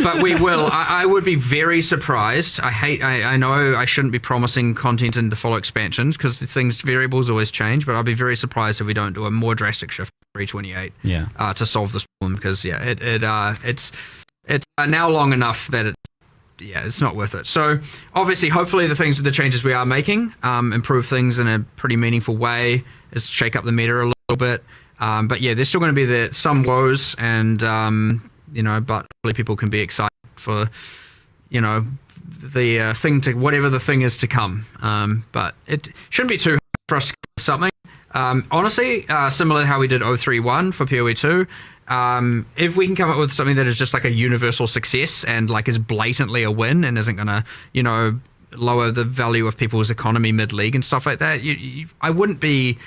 But we will. I would be very surprised. I know I shouldn't be promising content in the follow expansions because variables always change, but I'll be very surprised if we don't do a more drastic shift to 328 to solve this problem because, it's now long enough that it's not worth it. So obviously, hopefully the changes we are making improve things in a pretty meaningful way, is shake up the meta a little bit. But there's still going to be some woes, and but hopefully people can be excited for the thing to whatever the thing is to come. But it shouldn't be too hard for us to come up with something. Honestly, similar to how we did 031 for PoE 2. If we can come up with something that is just like a universal success and like is blatantly a win and isn't going to lower the value of people's economy mid-league and stuff like that, I wouldn't be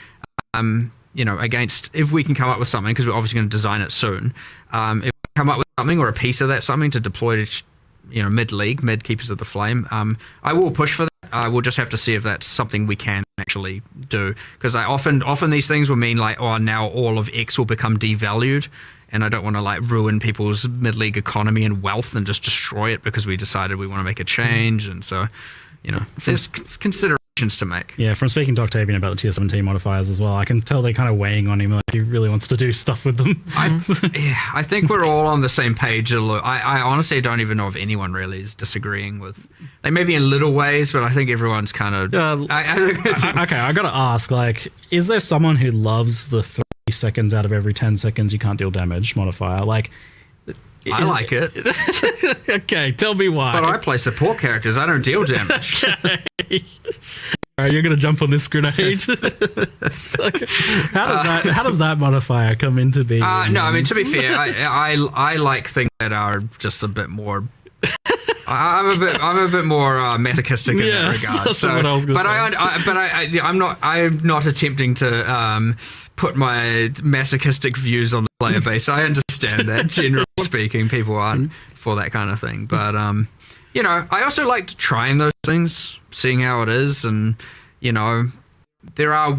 against if we can come up with something, because we're obviously going to design it soon. If we come up with something or a piece of that something to deploy to, mid-league, mid-keepers of the flame, I will push for that. I will just have to see if that's something we can actually do, because often these things will mean like, now all of X will become devalued, and I don't want to like ruin people's mid-league economy and wealth and just destroy it because we decided we want to make a change. And so, there's considerations to make. Yeah, from speaking to Octavian about the tier 17 modifiers as well, I can tell they're kind of weighing on him, like he really wants to do stuff with them. I think we're all on the same page. I honestly don't even know if anyone really is disagreeing with, like maybe in little ways, but I think everyone's kind of... okay, I gotta ask, like, is there someone who loves the 3 seconds out of every 10 seconds you can't deal damage modifier? Like... I like it. Okay, tell me why. But I play support characters. I don't deal damage. Okay. All right, you're gonna jump on this grenade. How does that modifier come into being? No, I mean, to be fair, I like things that are just a bit more. I'm a bit more masochistic in that regard. That's what I was gonna say. I'm not attempting to put my masochistic views on the player base. I understand that, generally speaking, people aren't for that kind of thing. But I also like trying those things, seeing how it is, and there are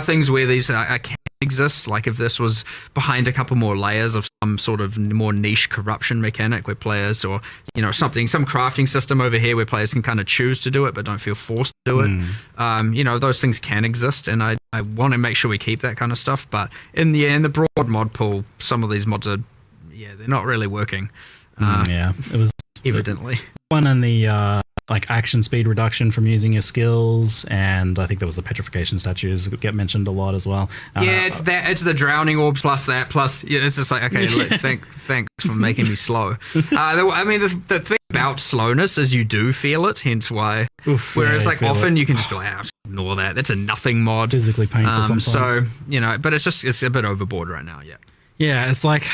things where these can exist. Like if this was behind a couple more layers of some sort of more niche corruption mechanic where players, or some crafting system over here where players can kind of choose to do it but don't feel forced to do it. Those things can exist, and I want to make sure we keep that kind of stuff. But in the broad mod pool, some of these mods are they're not really working. It was evidently one in the like action speed reduction from using your skills, and I think there was the petrification statues that get mentioned a lot as well. It's the drowning orbs plus it's just like, okay, look, thanks for making me slow. I mean, the thing about slowness is you do feel it, hence why. Whereas often you can just be like, just ignore that. That's a nothing mod. Physically painful sometimes. So but it's a bit overboard right now. Yeah, it's like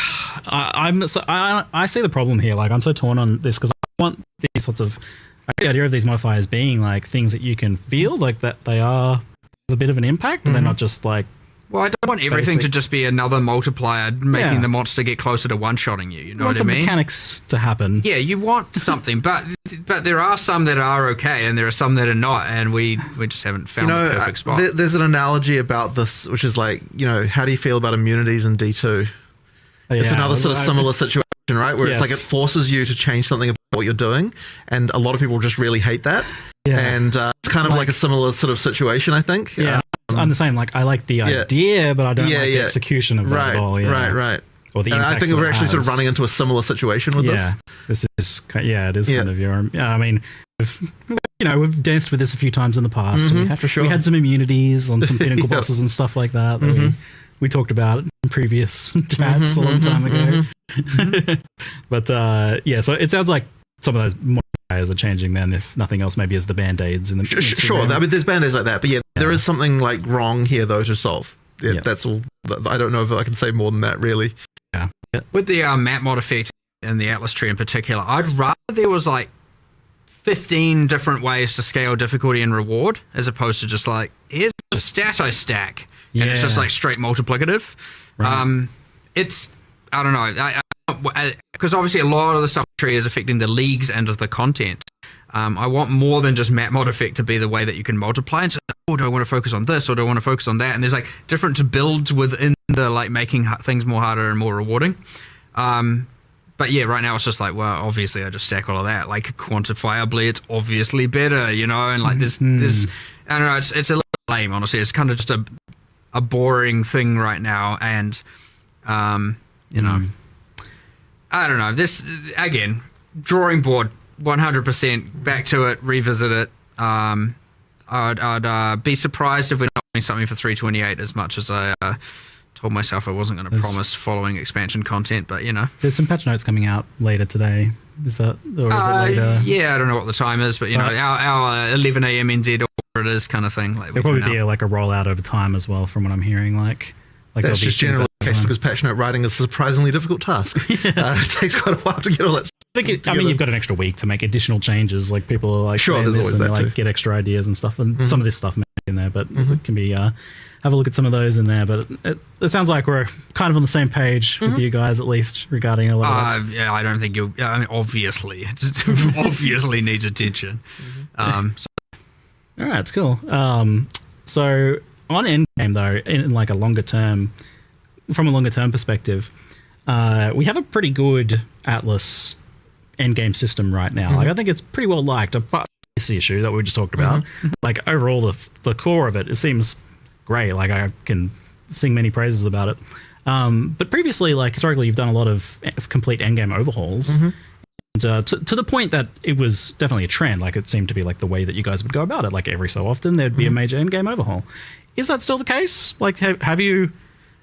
I see the problem here. Like I'm so torn on this because I want these sorts of. The idea of these modifiers being like things that you can feel like that they are a bit of an impact, and they're not just like. Well, I don't want everything to just be another multiplier making the monster get closer to one-shotting you. You know what I mean? Mechanics to happen. Yeah, you want something, but there are some that are okay, and there are some that are not, and we just haven't found the perfect spot. There's an analogy about this, which is like, how do you feel about immunities in D2? It's another sort of similar situation situation, right? Where it's like it Yes. forces you to change something about what you're doing, and a lot of people just really hate that. Yeah. And it's kind of like a similar sort of situation, I think. Yeah, I'm the same. Like, I like the idea, but I don't like the execution of that at all. Yeah. Right. Or the And I think impacts we're it actually sort of has. running into a similar situation with Yeah, this. this is it is kind of your. Yeah, I mean, we've danced with this a few times in the past. We had some immunities on some pinnacle bosses and stuff like that. We talked about in previous chats a long time ago. But so it sounds like some of those modifiers are changing. Then, if nothing else, maybe as the band-aids in the Sure, I mean, there's band-aids like that, but there is something like wrong here though to solve. Yeah, that's all. I don't know if I can say more than that, really. With the map mod effect and the Atlas tree in particular, I'd rather there was like 15 different ways to scale difficulty and reward, as opposed to just like, here's the stat I stack, and it's just like straight multiplicative. Right. It's, I don't know, because obviously a lot of the stuff tree is affecting the leagues and the content. I want more than just map mod effect to be the way that you can multiply. And so, do I want to focus on this or do I want to focus on that? And there's like different builds within the like making things more harder and more rewarding. But yeah, right now it's just like, well, obviously I just stack all of that. Like quantifiably, it's obviously better, and like there's I don't know, it's a little lame, honestly. It's kind of just a boring thing right now, and I don't know. This again, drawing board. 100% back to it, revisit it. I'd be surprised if we're not doing something for 328 as much as I told myself I wasn't going to promise following expansion content, but There's some patch notes coming out later today. Is that, or is it later? Yeah, I don't know what the time is, but our 11 a.m. NZ or whatever it is kind of thing. Like There'll probably be like a rollout over time as well, from what I'm hearing. Like That's just generally the case because patch note writing is a surprisingly difficult task. It takes quite a while to get all that. I mean, you've got an extra week to make additional changes. Like people are like Sure, saying there's this always and they that like too. get extra ideas and stuff, and some of this stuff may be in there, but it can be have a look at some of those in there. But it sounds like we're kind of on the same page with you guys, at least regarding a lot of that. Yeah, I don't think you'll. I mean, obviously, it obviously needs attention. All right, it's cool. So on endgame though, in like a longer term, from a longer term perspective, we have a pretty good Atlas endgame system right now. Like I think it's pretty well liked. Apart from this issue that we just talked about, like overall the core of it seems great. Like I can sing many praises about it. But previously, like historically, you've done a lot of complete endgame overhauls. And, to the point that it was definitely a trend. Like it seemed to be like the way that you guys would go about it. Like every so often there'd be a major endgame overhaul. Is that still the case? Like have you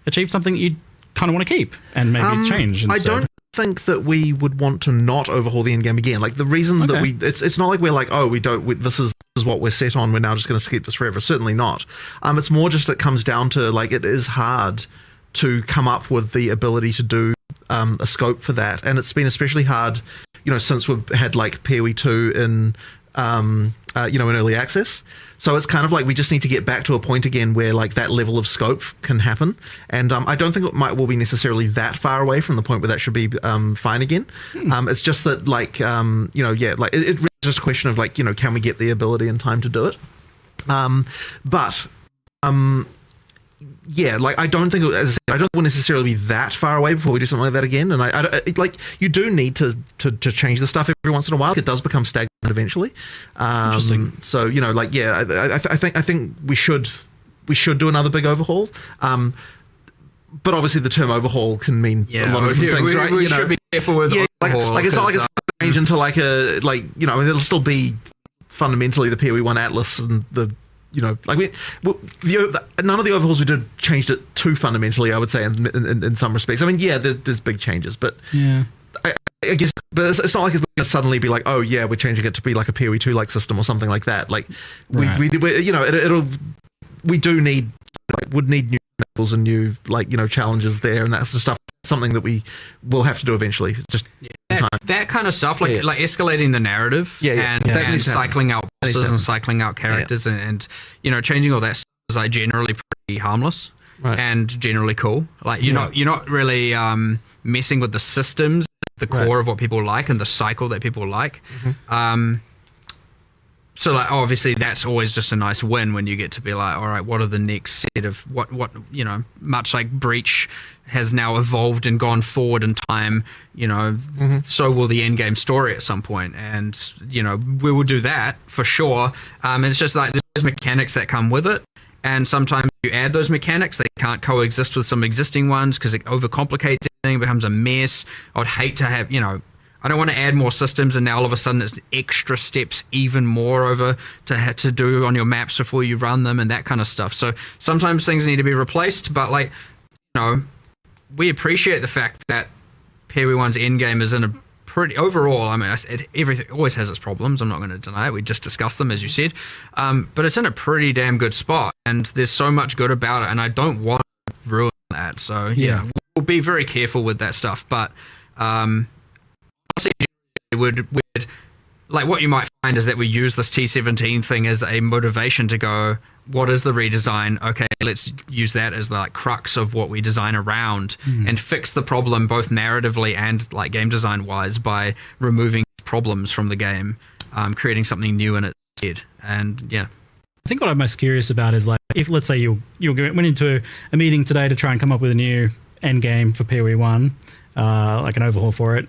achieved something that you kind of want to keep and maybe change instead? I don't think that we would want to not overhaul the end game again. Like the reason that it's not like we're like, oh, this is what we're set on, we're now just going to keep this forever. Certainly not. It's more just that it comes down to like it is hard to come up with the ability to do a scope for that, and it's been especially hard, since we've had like PoE 2 in in early access. So it's kind of like we just need to get back to a point again where like that level of scope can happen. And I don't think will be necessarily that far away from the point where that should be fine again. It's just that like, it really is just a question of like, can we get the ability and time to do it? Like I don't think, as I said, I don't think we'll necessarily be that far away before we do something like that again. And like you do need to change the stuff every once in a while. It does become stagnant eventually. Interesting. So I think we should do another big overhaul. But obviously the term overhaul can mean a lot of different things, right? We should be careful with overhaul. Like it's not like it's change into like a it'll still be fundamentally the PoE 1 Atlas and the. None of the overhauls we did changed it too fundamentally, I would say, in some respects. I mean, there's big changes, but I guess, but it's not like it's going to suddenly be like, oh yeah, we're changing it to be like a PoE 2 like system or something like that. Like we do need would need new levels and new challenges there and that sort of stuff. Something that we will have to do eventually. It's just that kind of stuff, like escalating the narrative and cycling out bosses and cycling out characters and changing all that stuff is like generally pretty harmless and generally cool. Like you're not really messing with the systems, the core of what people like and the cycle that people like. So like obviously that's always just a nice win when you get to be like, all right, what are the next set of what much like Breach has now evolved and gone forward in time, so will the end game story at some point, and we will do that for sure. And it's just like there's mechanics that come with it, and sometimes you add those mechanics, they can't coexist with some existing ones because it overcomplicates everything, becomes a mess. I'd hate to have I don't want to add more systems and now all of a sudden it's extra steps even more over to have to do on your maps before you run them and that kind of stuff. So sometimes things need to be replaced, but we appreciate the fact that PoE 1's endgame is in a pretty overall. I mean, everything always has its problems. I'm not going to deny it. We just discussed them, as you said, but it's in a pretty damn good spot, and there's so much good about it, and I don't want to ruin that. So we'll be very careful with that stuff, but. Would like what you might find is that we use this T17 thing as a motivation to go, what is the redesign? Okay, let's use that as the like crux of what we design around and fix the problem both narratively and like game design wise by removing problems from the game, creating something new in its stead. And I think what I'm most curious about is like if let's say you went into a meeting today to try and come up with a new end game for PoE 1, like an overhaul for it.